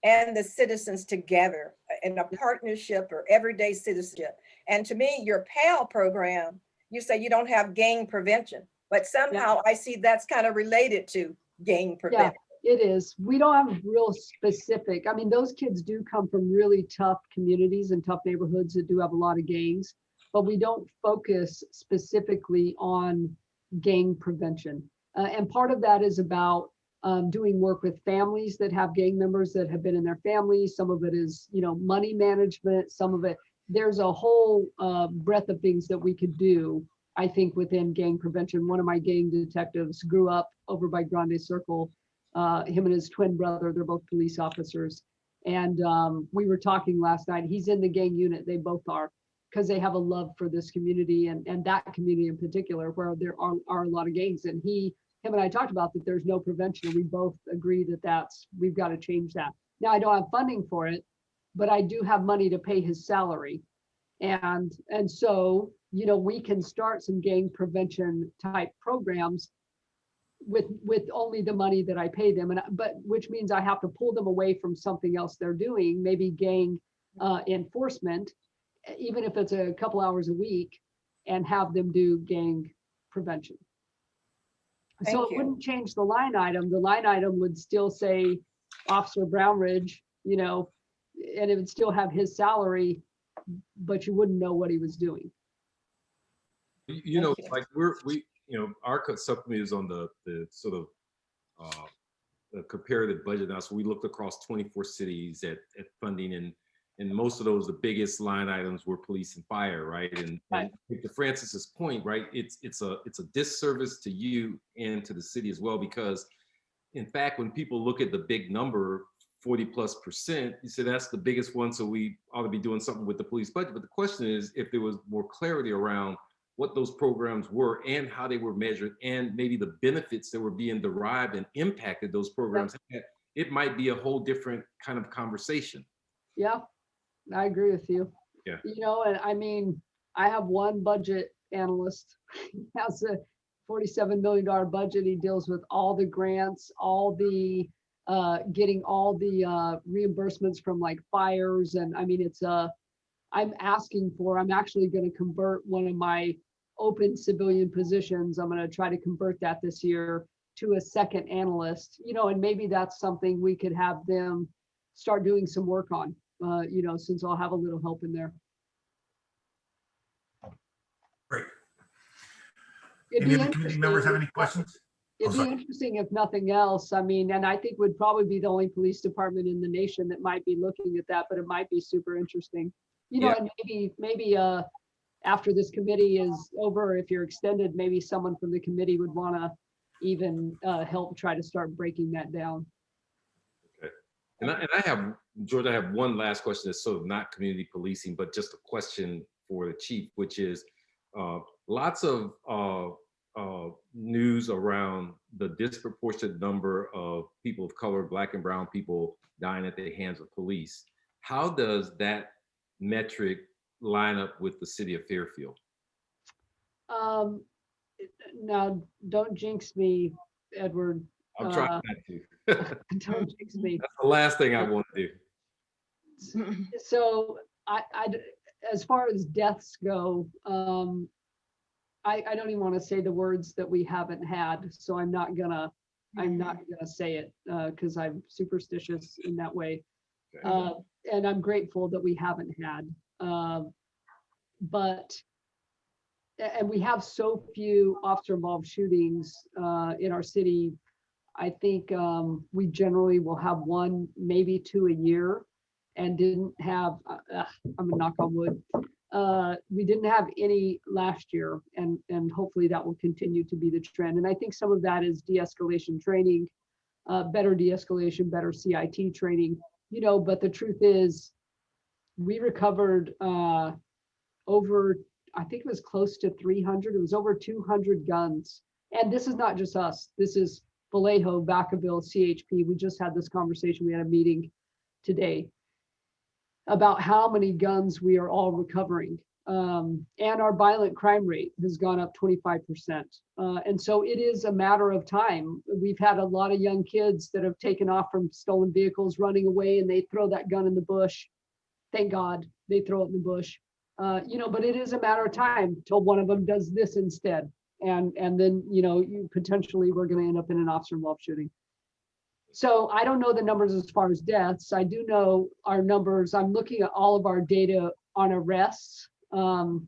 and the citizens together in a partnership or everyday citizenship. And to me, your PAL program, you say you don't have gang prevention, but somehow I see that's kind of related to gang prevention. Yeah, it is. We don't have real specific. I mean, those kids do come from really tough communities and tough neighborhoods that do have a lot of gangs, but we don't focus specifically on gang prevention. And part of that is about doing work with families that have gang members that have been in their families. Some of it is, you know, money management. Some of it, there's a whole breadth of things that we could do, I think, within gang prevention. One of my gang detectives grew up over by Grande Circle. Him and his twin brother, they're both police officers. And we were talking last night. He's in the gang unit. They both are, because they have a love for this community and that community in particular, where there are a lot of gangs. And him and I talked about that there's no prevention. We both agree that we've got to change that. Now, I don't have funding for it, but I do have money to pay his salary. And so, you know, we can start some gang prevention type programs with only the money that I pay them. But which means I have to pull them away from something else they're doing, maybe gang enforcement, even if it's a couple hours a week, and have them do gang prevention. So it wouldn't change the line item. The line item would still say Officer Brownridge, you know, and it would still have his salary, but you wouldn't know what he was doing. You know, like we, you know, our subcommittee is on the sort of the comparative budget now. So we looked across 24 cities at funding, and most of those, the biggest line items were police and fire, right? And to Francis's point, right, it's a disservice to you and to the city as well, because in fact, when people look at the big number, 40+%, you say that's the biggest one, so we ought to be doing something with the police budget. But the question is, if there was more clarity around what those programs were and how they were measured, and maybe the benefits that were being derived and impacted those programs, it might be a whole different kind of conversation. Yeah, I agree with you. Yeah. You know, and I mean, I have one budget analyst. He has a $47 million budget. He deals with all the grants, all the getting all the reimbursements from like fires. And I mean, I'm actually going to convert one of my open civilian positions. I'm going to try to convert that this year to a second analyst, you know, and maybe that's something we could have them start doing some work on, you know, since I'll have a little help in there. Great. It'd Any be of the committee members have any questions? It'd be interesting if nothing else. I mean, and I think would probably be the only police department in the nation that might be looking at that, but it might be super interesting. You know, and maybe after this committee is over, if you're extended, maybe someone from the committee would want to even help try to start breaking that down. Okay. And I have, George, I have one last question that's sort of not community policing, but just a question for the chief, which is lots of news around the disproportionate number of people of color, Black and brown people dying at the hands of police. How does that metric line up with the city of Fairfield? Now, don't jinx me, Edward. I'm trying not to. Don't jinx me. That's the last thing I want to do. So as far as deaths go, I don't even want to say the words that we haven't had. So I'm not gonna say it because I'm superstitious in that way. And I'm grateful that we haven't had. And we have so few officer involved shootings in our city. I think we generally will have one, maybe two a year, and didn't have, I'm gonna knock on wood. We didn't have any last year, and hopefully that will continue to be the trend. And I think some of that is de-escalation training, better de-escalation, better CIT training, but the truth is we recovered over, I think it was close to 300, it was over 200 guns. And this is not just us, this is Vallejo, Vacaville, CHP. We just had this conversation, we had a meeting today about how many guns we are all recovering. And our violent crime rate has gone up 25%. And so it is a matter of time. We've had a lot of young kids that have taken off from stolen vehicles, running away, and they throw that gun in the bush. Thank God they throw it in the bush. But it is a matter of time till one of them does this instead. And then, you potentially we're going to end up in an officer involved shooting. So I don't know the numbers as far as deaths. I do know our numbers. I'm looking at all of our data on arrests. And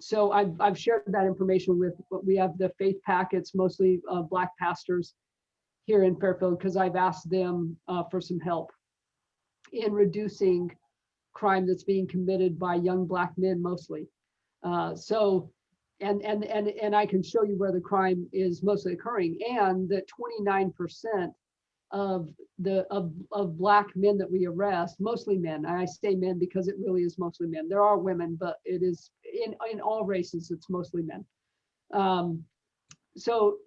so I've shared that information with, we have the faith packets, mostly Black pastors here in Fairfield, because I've asked them for some help in reducing crime that's being committed by young Black men mostly. And I can show you where the crime is mostly occurring, and that 29% of Black men that we arrest, mostly men, and I say men because it really is mostly men. There are women, but it is in all races, it's mostly men. So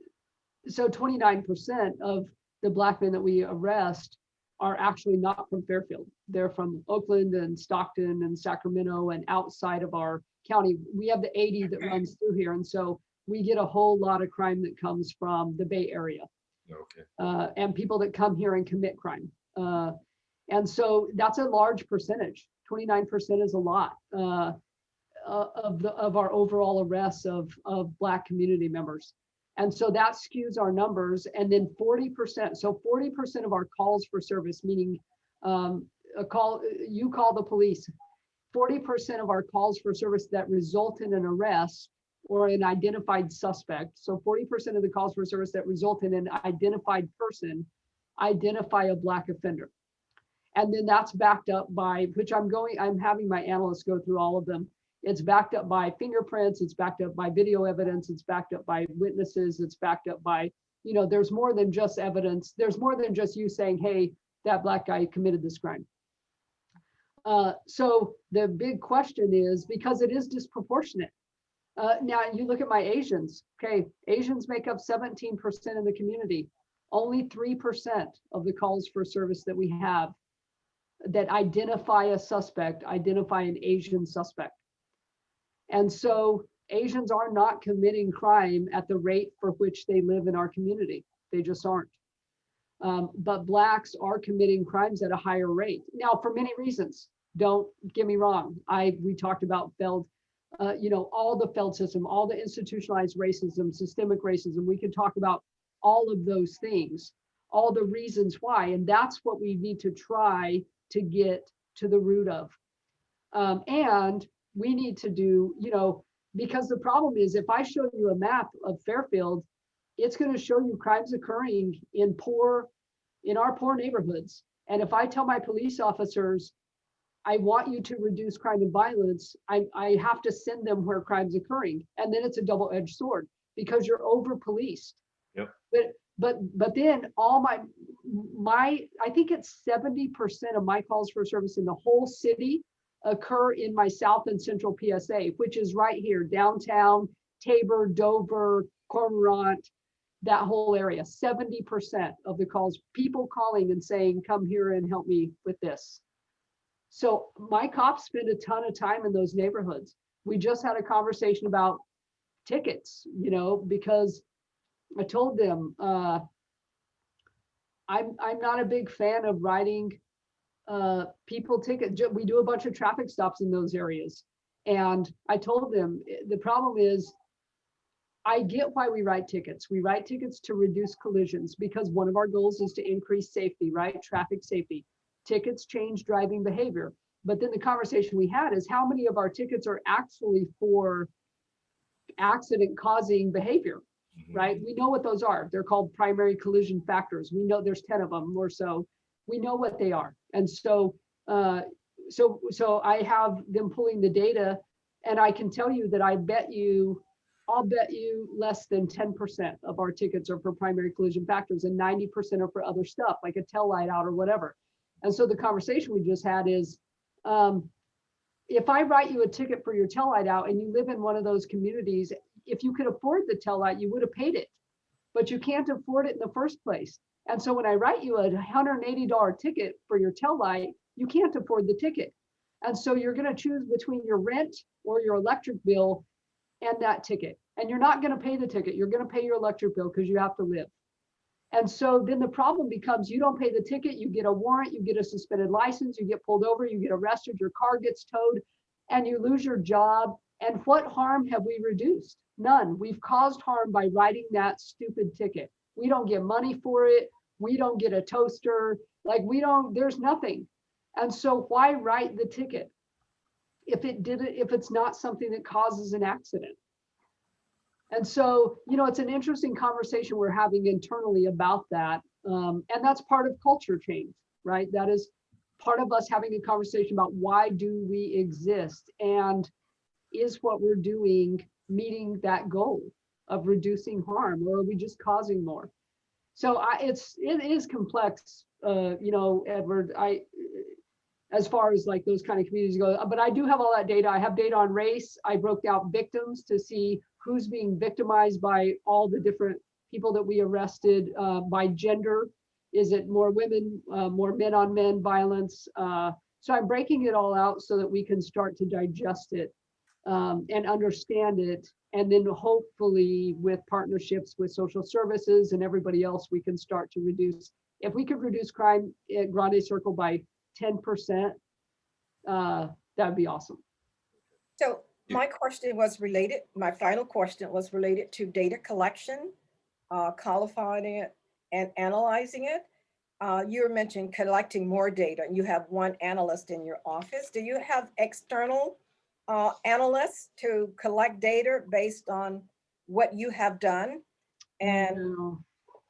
29% of the Black men that we arrest are actually not from Fairfield. They're from Oakland and Stockton and Sacramento and outside of our county. We have the 80 that runs through here. And so we get a whole lot of crime that comes from the Bay Area. Okay. And people that come here and commit crime. And so that's a large percentage. 29% is a lot of our overall arrests of Black community members. And so that skews our numbers. And then 40%, so 40% of our calls for service, meaning you call the police, 40% of our calls for service that result in an arrest or an identified suspect. So 40% of the calls for service that result in an identified person identify a Black offender. And then that's backed up by, which I'm having my analysts go through all of them. It's backed up by fingerprints, it's backed up by video evidence, it's backed up by witnesses, it's backed up by, there's more than just evidence. There's more than just you saying, hey, that Black guy committed this crime. So the big question is, because it is disproportionate. Now you look at my Asians, okay, Asians make up 17% of the community. Only 3% of the calls for service that we have that identify a suspect, identify an Asian suspect. And so Asians are not committing crime at the rate for which they live in our community. They just aren't. But Blacks are committing crimes at a higher rate. Now, for many reasons, don't get me wrong. We talked about Feld, all the Feld system, all the institutionalized racism, systemic racism. We could talk about all of those things, all the reasons why. And that's what we need to try to get to the root of. And we need to do, because the problem is, if I show you a map of Fairfield, it's going to show you crimes occurring in our poor neighborhoods. And if I tell my police officers, I want you to reduce crime and violence, I have to send them where crime's occurring. And then it's a double-edged sword because you're over-policed. Yep. But then all my, I think it's 70% of my calls for service in the whole city occur in my South and Central PSA, which is right here, downtown, Tabor, Dover, Cormorant, that whole area. 70% of the calls, people calling and saying, come here and help me with this. So my cops spend a ton of time in those neighborhoods. We just had a conversation about tickets, you know, because I told them I'm not a big fan of writing people tickets. We do a bunch of traffic stops in those areas. And I told them the problem is I get why we write tickets. We write tickets to reduce collisions because one of our goals is to increase safety, right? Traffic safety. Tickets change driving behavior. But then the conversation we had is how many of our tickets are actually for accident causing behavior, right? We know what those are. They're called primary collision factors. We know there's 10 of them or so. We know what they are. And so, so I have them pulling the data, and I can tell you that I'll bet you less than 10% of our tickets are for primary collision factors, and 90% are for other stuff like a tail light out or whatever. And so the conversation we just had is, if I write you a ticket for your tail light out and you live in one of those communities, if you could afford the tail light, you would have paid it, but you can't afford it in the first place. And so when I write you a $180 ticket for your tail light, you can't afford the ticket. And so you're going to choose between your rent or your electric bill and that ticket. And you're not going to pay the ticket. You're going to pay your electric bill because you have to live. And so then the problem becomes you don't pay the ticket, you get a warrant, you get a suspended license, you get pulled over, you get arrested, your car gets towed, and you lose your job. And what harm have we reduced? None. We've caused harm by writing that stupid ticket. We don't get money for it. We don't get a toaster. Like there's nothing. And so why write the ticket if it's not something that causes an accident? And so, you know, it's an interesting conversation we're having internally about that. And that's part of culture change, right? That is part of us having a conversation about why do we exist, and is what we're doing meeting that goal of reducing harm, or are we just causing more? So it is complex, you know, Edward, as far as like those kind of communities go, but I do have all that data. I have data on race. I broke out victims to see who's being victimized by all the different people that we arrested, by gender. Is it more women, more men on men violence? So I'm breaking it all out so that we can start to digest it and understand it. And then hopefully with partnerships with social services and everybody else, we can start to reduce. If we could reduce crime at Grande Circle by 10%, that'd be awesome. So my question was related, my final question was related to data collection, qualifying it and analyzing it. You mentioned collecting more data. You have one analyst in your office. Do you have external analysts to collect data based on what you have done? And No.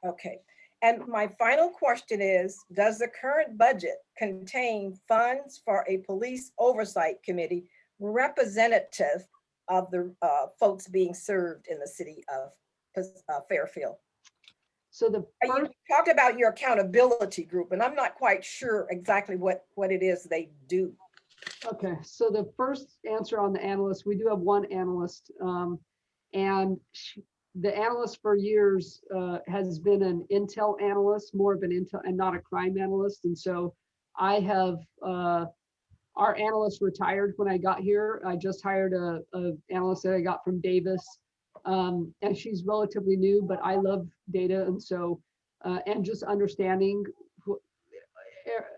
okay. And my final question is, does the current budget contain funds for a police oversight committee representative of the folks being served in the city of Fairfield? So the You talked about your accountability group, and I'm not quite sure exactly what it is they do. Okay, so the first answer on the analyst, we do have one analyst, and the analyst for years has been an intel analyst, more of an intel and not a crime analyst. And so I have, our analyst retired when I got here. I just hired a analyst that I got from Davis, and she's relatively new, but I love data. And so, and just understanding,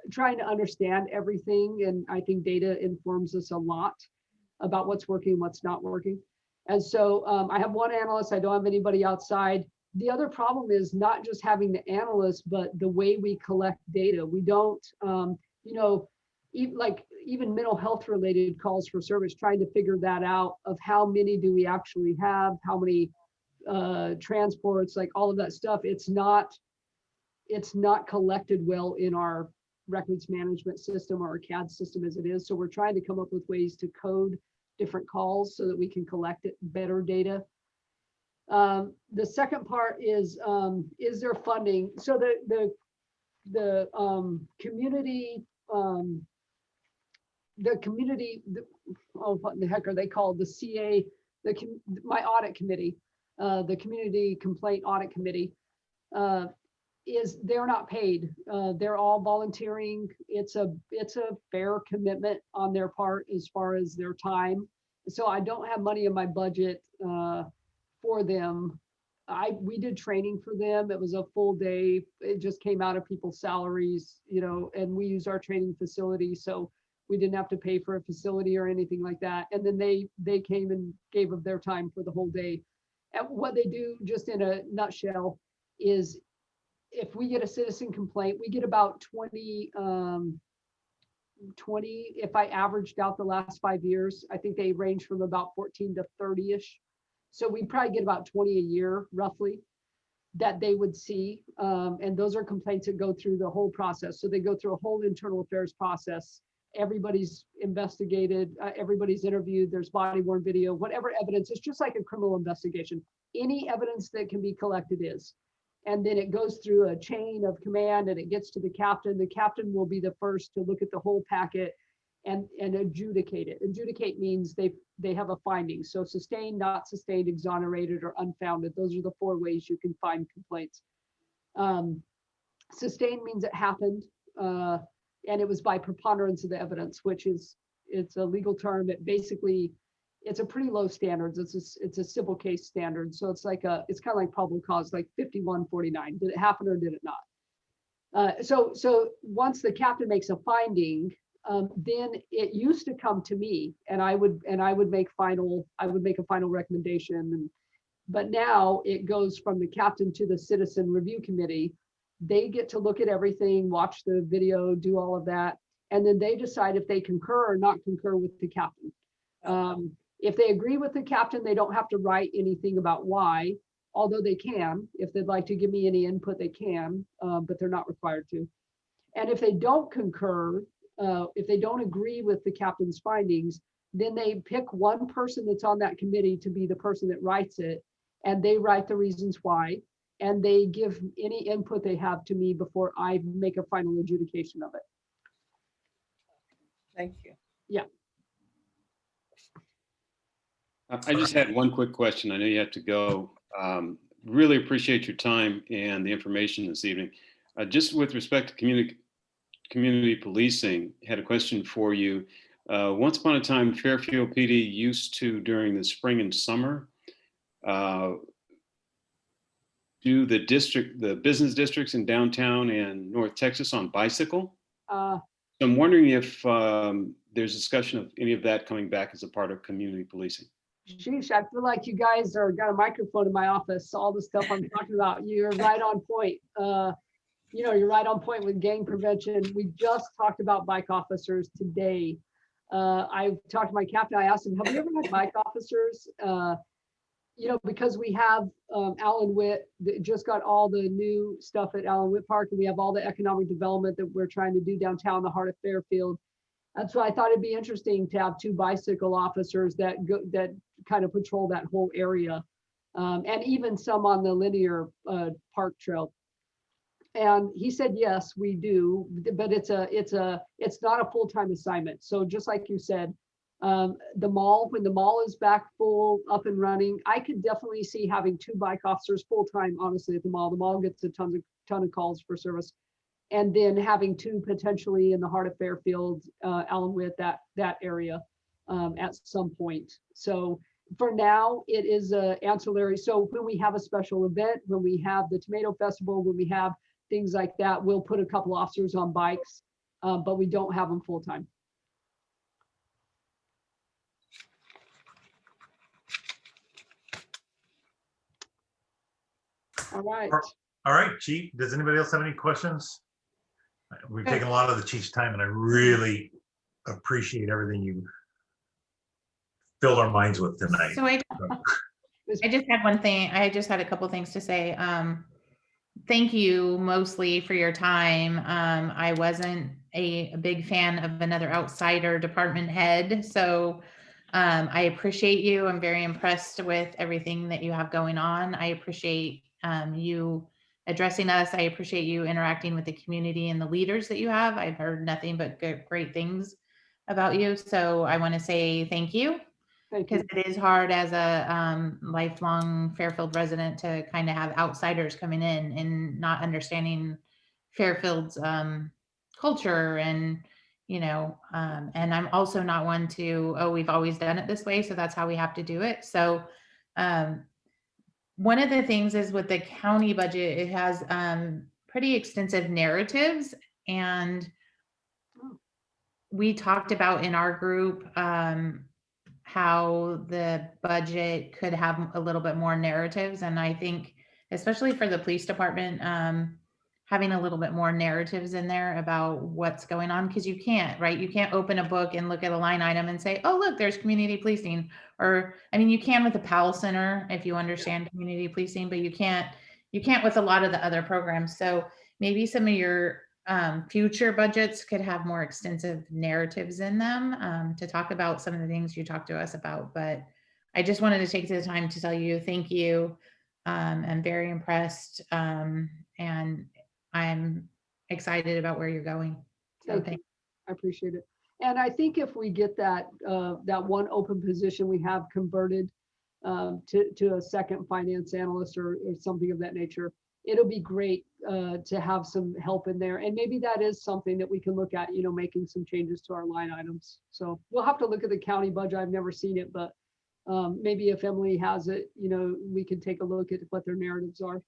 trying to understand everything. And I think data informs us a lot about what's working and what's not working. And so I have one analyst. I don't have anybody outside. The other problem is not just having the analyst, but the way we collect data. We don't, you know, even mental health related calls for service, trying to figure that out of how many do we actually have, how many transports, like all of that stuff. It's not collected well in our records management system or our CAD system as it is. So we're trying to come up with ways to code different calls so that we can collect it better data. The second part is there funding? So the community, what the heck are they called? The CA, my audit committee, the Community Complaint Audit Committee, they're not paid. They're all volunteering. It's a fair commitment on their part as far as their time. So I don't have money in my budget for them. We did training for them. It was a full day. It just came out of people's salaries, and we use our training facility. So we didn't have to pay for a facility or anything like that. And then they came and gave of their time for the whole day. And what they do, just in a nutshell, is if we get a citizen complaint, we get about 20, if I averaged out the last 5 years, I think they range from about 14 to 30-ish. So we probably get about 20 a year, roughly, that they would see. And those are complaints that go through the whole process. So they go through a whole internal affairs process. Everybody's investigated, everybody's interviewed, there's body-worn video, whatever evidence. It's just like a criminal investigation. Any evidence that can be collected is. And then it goes through a chain of command and it gets to the captain. The captain will be the first to look at the whole packet and adjudicate it. Adjudicate means they have a finding. So sustained, not sustained, exonerated, or unfounded. Those are the 4 ways you can find complaints. Sustained means it happened and it was by preponderance of the evidence, it's a legal term. It basically, it's a pretty low standards. It's a civil case standard. So it's kind of like probable cause, like 51-49. Did it happen or did it not? So once the captain makes a finding, then it used to come to me, and I would make a final recommendation. But now it goes from the captain to the citizen review committee. They get to look at everything, watch the video, do all of that, and then they decide if they concur or not concur with the captain. If they agree with the captain, they don't have to write anything about why, although they can. If they'd like to give me any input, they can, but they're not required to. And if they don't concur, if they don't agree with the captain's findings, then they pick one person that's on that committee to be the person that writes it, and they write the reasons why, and they give any input they have to me before I make a final adjudication of it. Thank you. Yeah. I just had one quick question. I know you have to go. Really appreciate your time and the information this evening. Just with respect to community policing, had a question for you. Once upon a time, Fairfield PD used to, during the spring and summer, do the business districts in downtown and North Texas on bicycle. So I'm wondering if there's discussion of any of that coming back as a part of community policing. Sheesh, I feel like you guys got a microphone in my office. All the stuff I'm talking about, you're right on point. You're right on point with gang prevention. We just talked about bike officers today. I talked to my captain. I asked him, have you ever had bike officers? Because we have Alan Witt that just got all the new stuff at Alan Witt Park, and we have all the economic development that we're trying to do downtown, the heart of Fairfield. That's why I thought it'd be interesting to have 2 bicycle officers that kind of patrol that whole area, and even some on the linear park trail. And he said, yes, we do, but it's not a full-time assignment. So just like you said, when the mall is back full, up and running, I could definitely see having 2 bike officers full-time, honestly, at the mall. The mall gets a ton of calls for service. And then having 2 potentially in the heart of Fairfield, Alan Witt, that area at some point. So for now, it is ancillary. So when we have a special event, when we have the Tomato Festival, when we have things like that, we'll put a couple officers on bikes, but we don't have them full time. All right. All right, Chief, does anybody else have any questions? We've taken a lot of the chief's time, and I really appreciate everything you filled our minds with tonight. So I just had one thing. I just had a couple things to say. Thank you mostly for your time. I wasn't a big fan of another outsider department head. So I appreciate you. I'm very impressed with everything that you have going on. I appreciate you addressing us. I appreciate you interacting with the community and the leaders that you have. I've heard nothing but great things about you. So I want to say thank you. Thank you. Because it is hard as a lifelong Fairfield resident to kind of have outsiders coming in and not understanding Fairfield's culture and, and I'm also not one to, oh, we've always done it this way, so that's how we have to do it. So one of the things is with the county budget, it has pretty extensive narratives, and we talked about in our group how the budget could have a little bit more narratives. And I think, especially for the police department, having a little bit more narratives in there about what's going on, because you can't, right? You can't open a book and look at a line item and say, oh, look, there's community policing. Or, I mean, you can with the Powell Center if you understand community policing, but you can't with a lot of the other programs. So maybe some of your future budgets could have more extensive narratives in them to talk about some of the things you talked to us about. But I just wanted to take the time to tell you, thank you. I'm very impressed. And I'm excited about where you're going. So Thank you. I appreciate it. And I think if we get that one open position we have converted to a second finance analyst or something of that nature, it'll be great to have some help in there. And maybe that is something that we can look at, making some changes to our line items. So we'll have to look at the county budget. I've never seen it, but maybe if Emily has it, we can take a look at what their narratives are.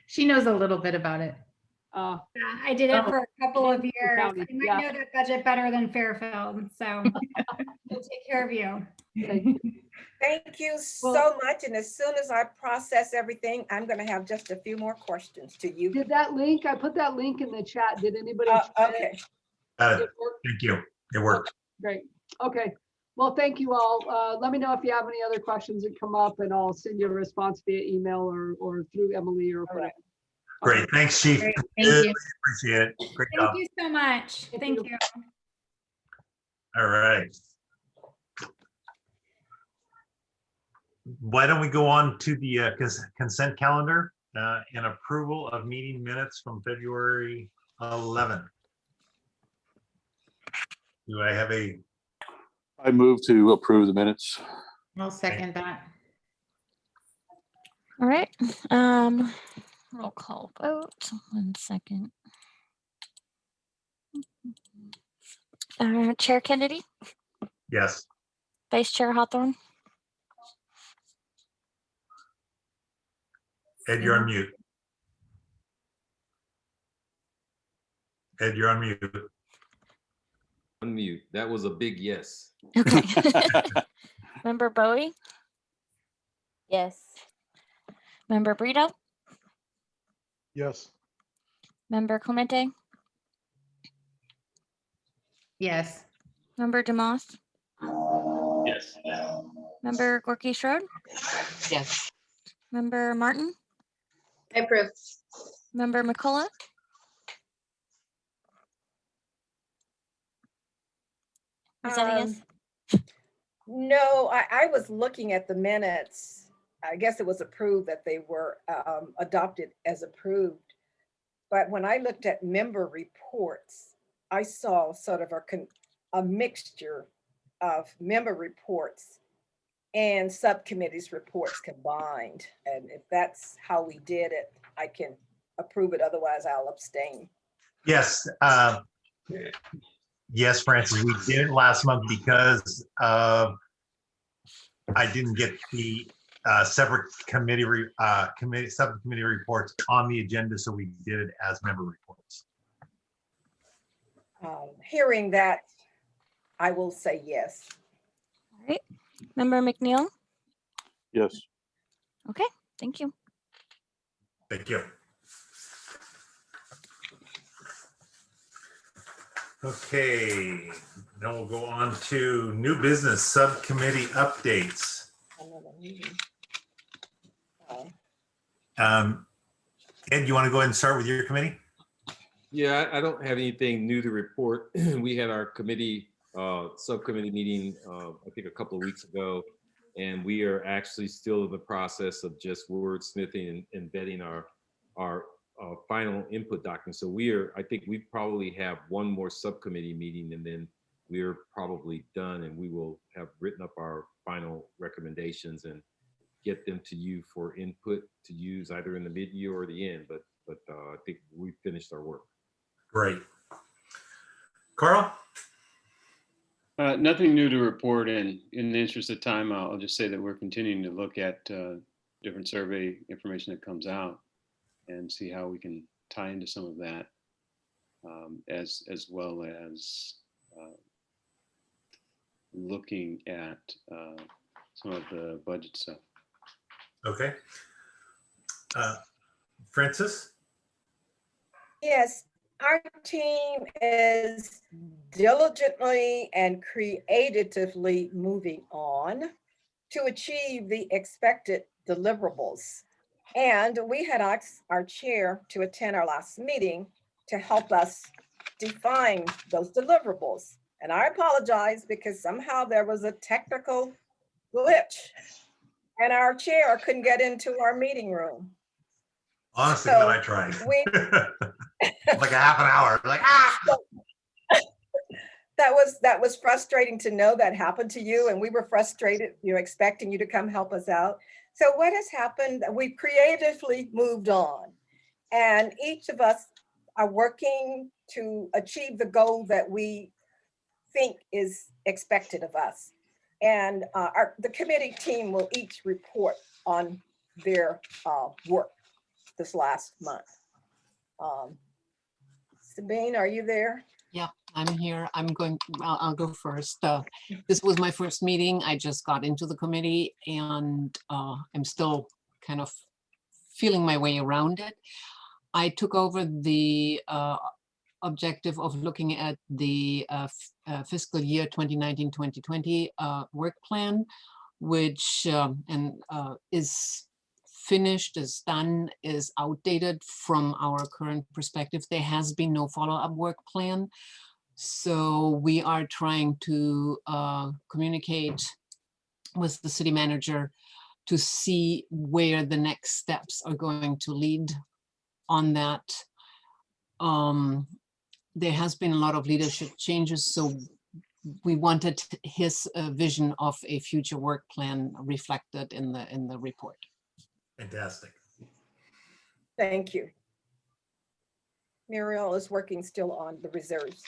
she knows a little bit about it. Yeah, I did it for a couple of years. County, I might yeah. know their budget better than Fairfield, so we'll take care of you. Thank you. Thank you so much. And as soon as I process everything, I'm going to have just a few more questions to you. Did that link, I put that link in the chat. Did anybody? check it? Okay. It worked? Thank you. It worked. Great. Okay. Well, thank you all. Let me know if you have any other questions that come up, and I'll send you a response via email or through Emily or whatever. right. Great. Thanks, Chief. Great, thank Really you. appreciate it. Great job. Thank you so much. Thank you. All right. Why don't we go on to the consent calendar and approval of meeting minutes from February 11th. Do I have a, I move to approve the minutes. I'll second that. All right. Roll call vote. 1 second. Chair Kennedy, yes, Vice Chair Hawthorne, Ed, you're on mute. Ed, you're on mute. Unmute. That was a big yes. okay. Member Bowie, Yes. Member Brito, Yes. Member Clemente, Yes. Member DeMoss, Yes. Member Gorky Schroed, Yes. Member Martin, I approve. Member McCullough. Is that a yes? No, I was looking at the minutes. I guess it was approved that they were adopted as approved. But when I looked at member reports, I saw sort of a mixture of member reports and subcommittees reports combined. And if that's how we did it, I can approve it. Otherwise, I'll abstain. Yes. Yes, Francis, we did it last month because I didn't get the separate subcommittee reports on the agenda, so we did it as member reports. Hearing that, I will say yes. All right. Member McNeil. Yes. Okay, thank you. Thank you. Okay, now we'll go on to new business subcommittee updates. Another meeting. Ed, you want to go ahead and start with your committee? Yeah, I don't have anything new to report. We had our committee subcommittee meeting, I think a couple of weeks ago, and we are actually still in the process of just wordsmithing and vetting our final input document. So I think we probably have one more subcommittee meeting, and then we're probably done, and we will have written up our final recommendations and get them to you for input to use either in the mid-year or the end. But I think we finished our work. Great. Carl? Nothing new to report, and in the interest of time, I'll just say that we're continuing to look at different survey information that comes out and see how we can tie into some of that, as well as looking at some of the budget stuff. Okay. Francis? Yes, our team is diligently and creatively moving on to achieve the expected deliverables. And we had asked our chair to attend our last meeting to help us define those deliverables. And I apologize because somehow there was a technical glitch and our chair couldn't get into our meeting room. Honestly, So I tried. we- Like a half an hour. Like, That was frustrating to know that happened to you, and we were frustrated, expecting you to come help us out. So what has happened, we've creatively moved on, and each of us are working to achieve the goal that we think is expected of us. And the committee team will each report on their work this last month. Sabine, are you there? Yeah, I'm here. I'll go first. This was my first meeting. I just got into the committee, and I'm still kind of feeling my way around it. I took over the objective of looking at the fiscal year 2019-2020 work plan, which is finished, is done, is outdated from our current perspective. There has been no follow-up work plan. So we are trying to communicate with the city manager to see where the next steps are going to lead on that. There has been a lot of leadership changes, so we wanted his vision of a future work plan reflected in the report. fantastic. Thank you. Muriel is working still on the reserves.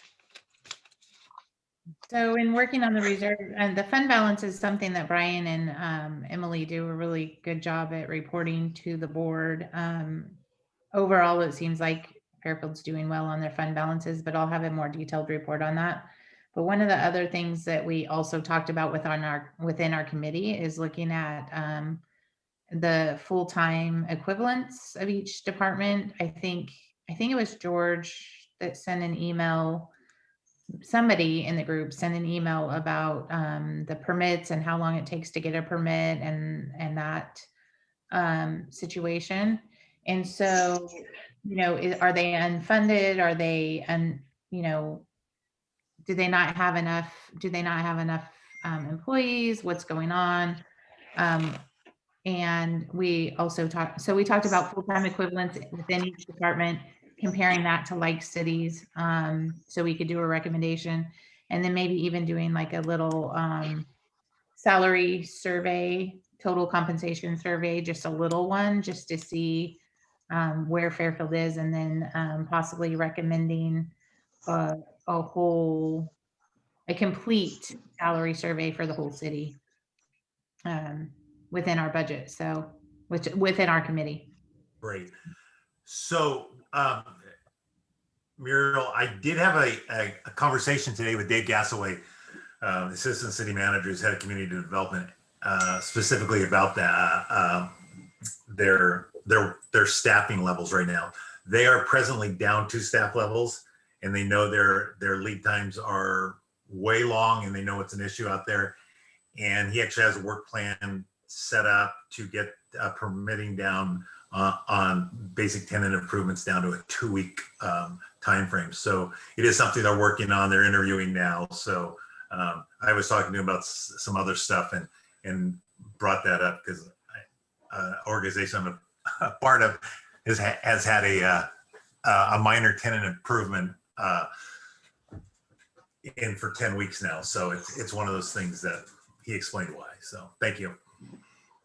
So in working on the reserve and the fund balance is something that Brian and Emily do a really good job at reporting to the board. Overall, it seems like Fairfield's doing well on their fund balances, but I'll have a more detailed report on that. But one of the other things that we also talked about within our committee is looking at the full-time equivalents of each department. I think it was George that sent an email. Somebody in the group sent an email about the permits and how long it takes to get a permit and that situation. And so, are they unfunded? Are they, do they not have enough employees? What's going on? And we also talked about full-time equivalents within each department, comparing that to like cities, so we could do a recommendation, and then maybe even doing like a little salary survey, total compensation survey, just a little one, just to see where Fairfield is, and then possibly recommending a complete salary survey for the whole city within our budget, so within our committee. Great. So, Muriel, I did have a conversation today with Dave Gassaway, Assistant City Manager, who's head of community development, specifically about that, their staffing levels right now. They are presently down 2 staff levels, and they know their lead times are way long, and they know it's an issue out there. And he actually has a work plan set up to get permitting down on basic tenant improvements down to a 2-week time frame. So it is something they're working on. They're interviewing now. So I was talking to him about some other stuff and brought that up because organization I'm a part of has had a minor tenant improvement in for 10 weeks now. So it's one of those things that he explained why. So thank you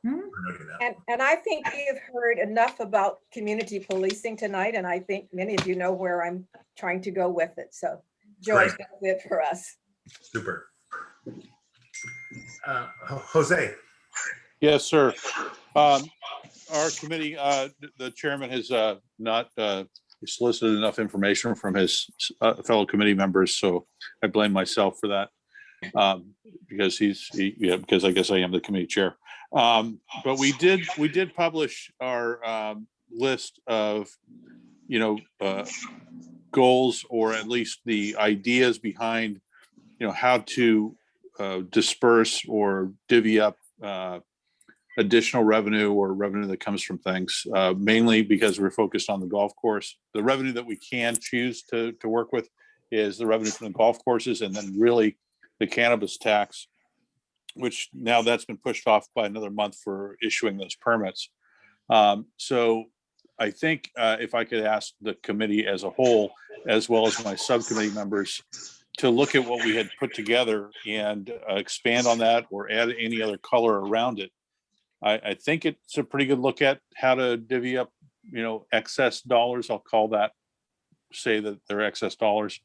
for noting that. And I think you've heard enough about community policing tonight, and I think many of you know where I'm trying to go with it. So Joyce, Great. that's it for us. Super. Jose. Yes, sir. Our committee, the chairman has not solicited enough information from his fellow committee members, so I blame myself for that. Because because I guess I am the committee chair. But we did publish our list of, goals, or at least the ideas behind, how to disperse or divvy up additional revenue or revenue that comes from things, mainly because we're focused on the golf course. The revenue that we can choose to work with is the revenue from the golf courses, and then really the cannabis tax, which now that's been pushed off by another month for issuing those permits. So I think if I could ask the committee as a whole, as well as my subcommittee members, to look at what we had put together and expand on that or add any other color around it. I think it's a pretty good look at how to divvy up, excess dollars. I'll call that, say that they're excess dollars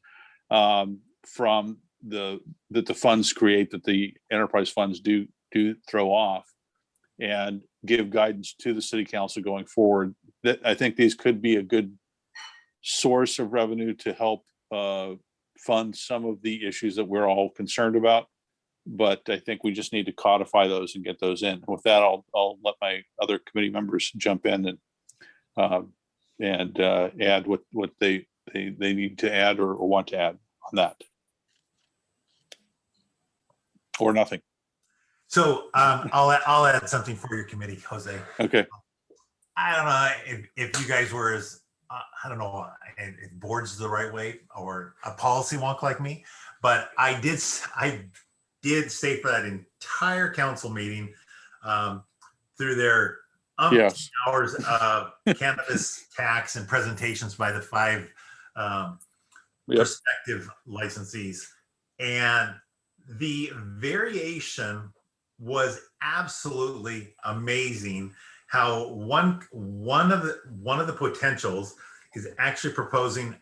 from that the funds create, that the enterprise funds do throw off, and give guidance to the city council going forward. That I think these could be a good source of revenue to help fund some of the issues that we're all concerned about. But I think we just need to codify those and get those in. With that, I'll let my other committee members jump in and add what they need to add or want to add on that, or nothing. So I'll add something for your committee, Jose. Okay. I don't know if you guys were as I don't know if board's the right way or a policy wonk like me, but I did stay for that entire council meeting through their Yes. hours of cannabis tax and presentations by the 5 prospective licensees, and the variation was absolutely amazing. How one of the potentials is actually proposing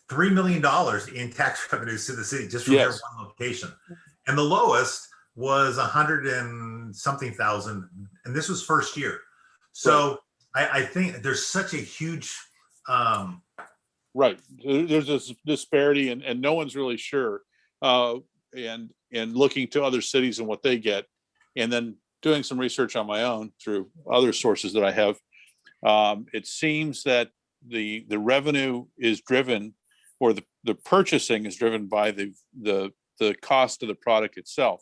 $3 million in tax revenues to the city just from their one location, and the lowest was 100 and something thousand, and this was first year. So I think there's such a huge right. There's this disparity, and no one's really sure. And looking to other cities and what they get, and then doing some research on my own through other sources that I have, it seems that the revenue is driven, or the purchasing is driven by the cost of the product itself.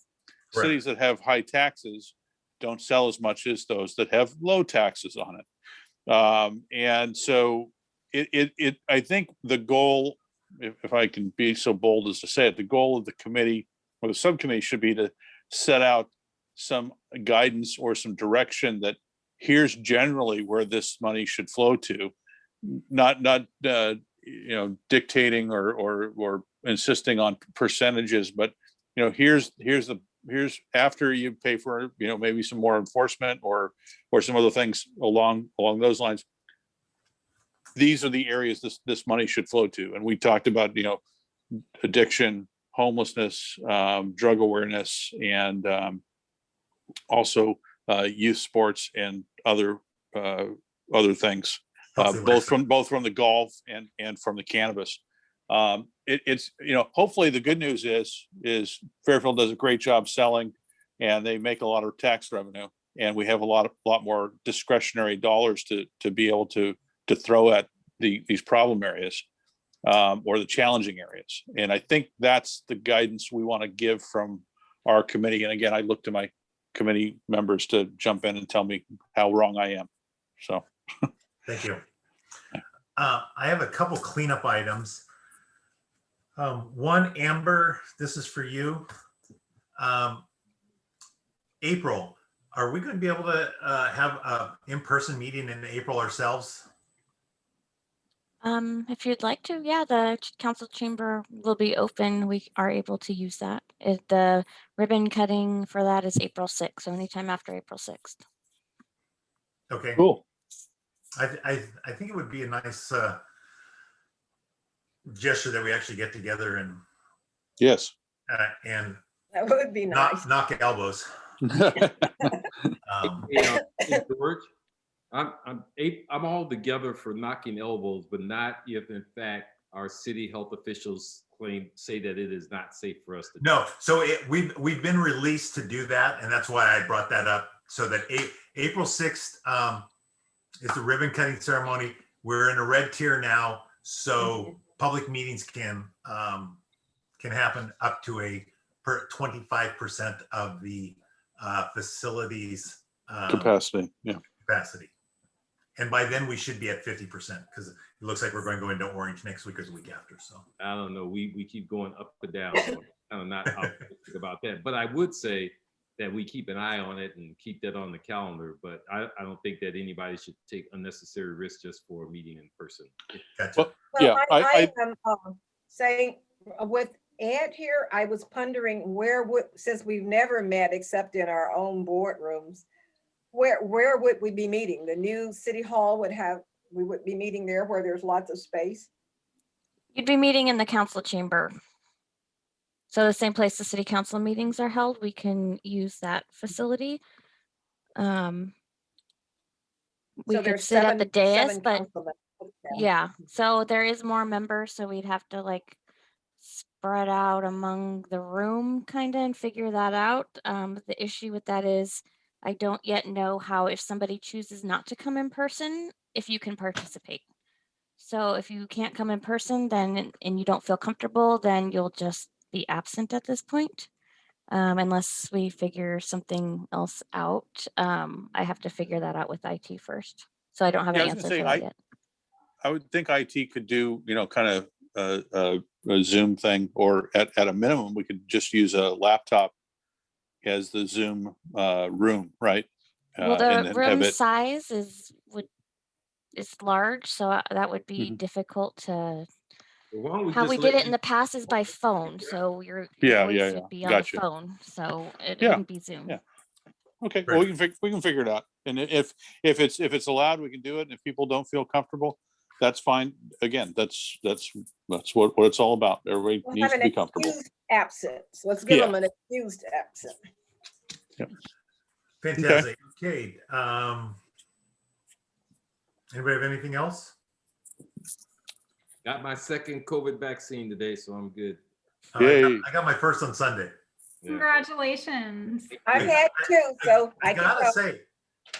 Right. Cities that have high taxes don't sell as much as those that have low taxes on it. And so I think the goal, if I can be so bold as to say it, the goal of the committee or the subcommittee should be to set out some guidance or some direction that here's generally where this money should flow to, not dictating or insisting on percentages, but here's after you pay for maybe some more enforcement or some other things along those lines. These are the areas this money should flow to. And we talked about, addiction, homelessness, drug awareness, and also youth sports and other things, both from the golf and from the cannabis. It's hopefully the good news is Fairfield does a great job selling, and they make a lot of tax revenue, and we have a lot more discretionary dollars to be able to throw at these problem areas or the challenging areas. And I think that's the guidance we want to give from our committee. And again, I look to my committee members to jump in and tell me how wrong I am. So thank you. I have a couple cleanup items. One, Amber, this is for you. April, are we going to be able to have a in-person meeting in April ourselves? If you'd like to, yeah, the council chamber will be open. We are able to use that. The ribbon cutting for that is April 6th, so anytime after April 6th. Okay. Cool. I think it would be a nice gesture that we actually get together and That would be nice. knock elbows. Hey, George, I'm all together for knocking elbows, but not if in fact our city health officials say that it is not safe for us to. No, so we've been released to do that, and that's why I brought that up. So that April 6th is the ribbon cutting ceremony. We're in a red tier now, so public meetings can happen up to a 25% of the facilities Capacity. Yeah. capacity. And by then we should be at 50% because it looks like we're going to go into orange next week or the week after. So I don't know. We keep going up and down. So I'm not optimistic about that. But I would say that we keep an eye on it and keep that on the calendar. But I don't think that anybody should take unnecessary risks just for a meeting in person. gotcha. Well, Well, yeah, I am saying with Ed here, I was pondering since we've never met except in our own boardrooms, where would we be meeting? The new city hall we would be meeting there where there's lots of space. You'd be meeting in the council chamber. So the same place the city council meetings are held, we can use that facility. We So could there's sit at the dais, seven but councilmen. yeah, so there is more members, so we'd have to like spread out among the room kind of and figure that out. The issue with that is I don't yet know how, if somebody chooses not to come in person, if you can participate. So if you can't come in person, then and you don't feel comfortable, then you'll just be absent at this point. Unless we figure something else out. I have to figure that out with IT first. So I don't have Yeah, an I was answer gonna for say, that yet. I would think IT could do, kind of a Zoom thing, or at a minimum, we could just use a laptop as the Zoom room, right? Well, And the then room have it. size is large, so that would be Mhm. difficult to. Why don't we How just we did let it in the past is by phone, so your Yeah, voice yeah, yeah. would be on Gotcha. the phone, so it Yeah, wouldn't be Zoom. yeah. Okay, Right. well, we can figure it out. And if it's allowed, we can do it. And if people don't feel comfortable, that's fine. Again, that's what it's all about. Everybody We'll needs have to an be comfortable. excused absence. Let's give Yeah. them an excused absence. Fantastic. Okay. Anybody have anything else? Got my second COVID vaccine today, so I'm good. Yay. I got my first on Sunday. Yeah. Congratulations. I've had two, so I I can gotta go. say,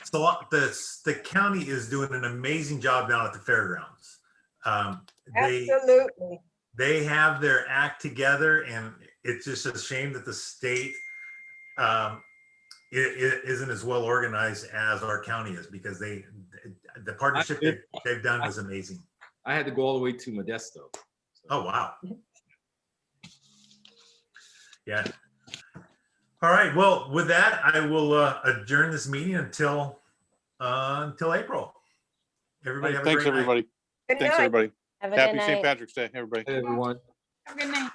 so the county is doing an amazing job down at the fairgrounds. Absolutely. They have their act together, and it's just a shame that the state it isn't as well organized as our county is, because the partnership they've done is amazing. I had to go all the way to Modesto. Oh, wow. Yeah. All right. Well, with that, I will adjourn this meeting until April. Everybody have a Thanks, great night. everybody. Good Thanks, night. everybody. Have a Happy good St. night. Patrick's Day, everybody. Hey, everyone. Have a good night.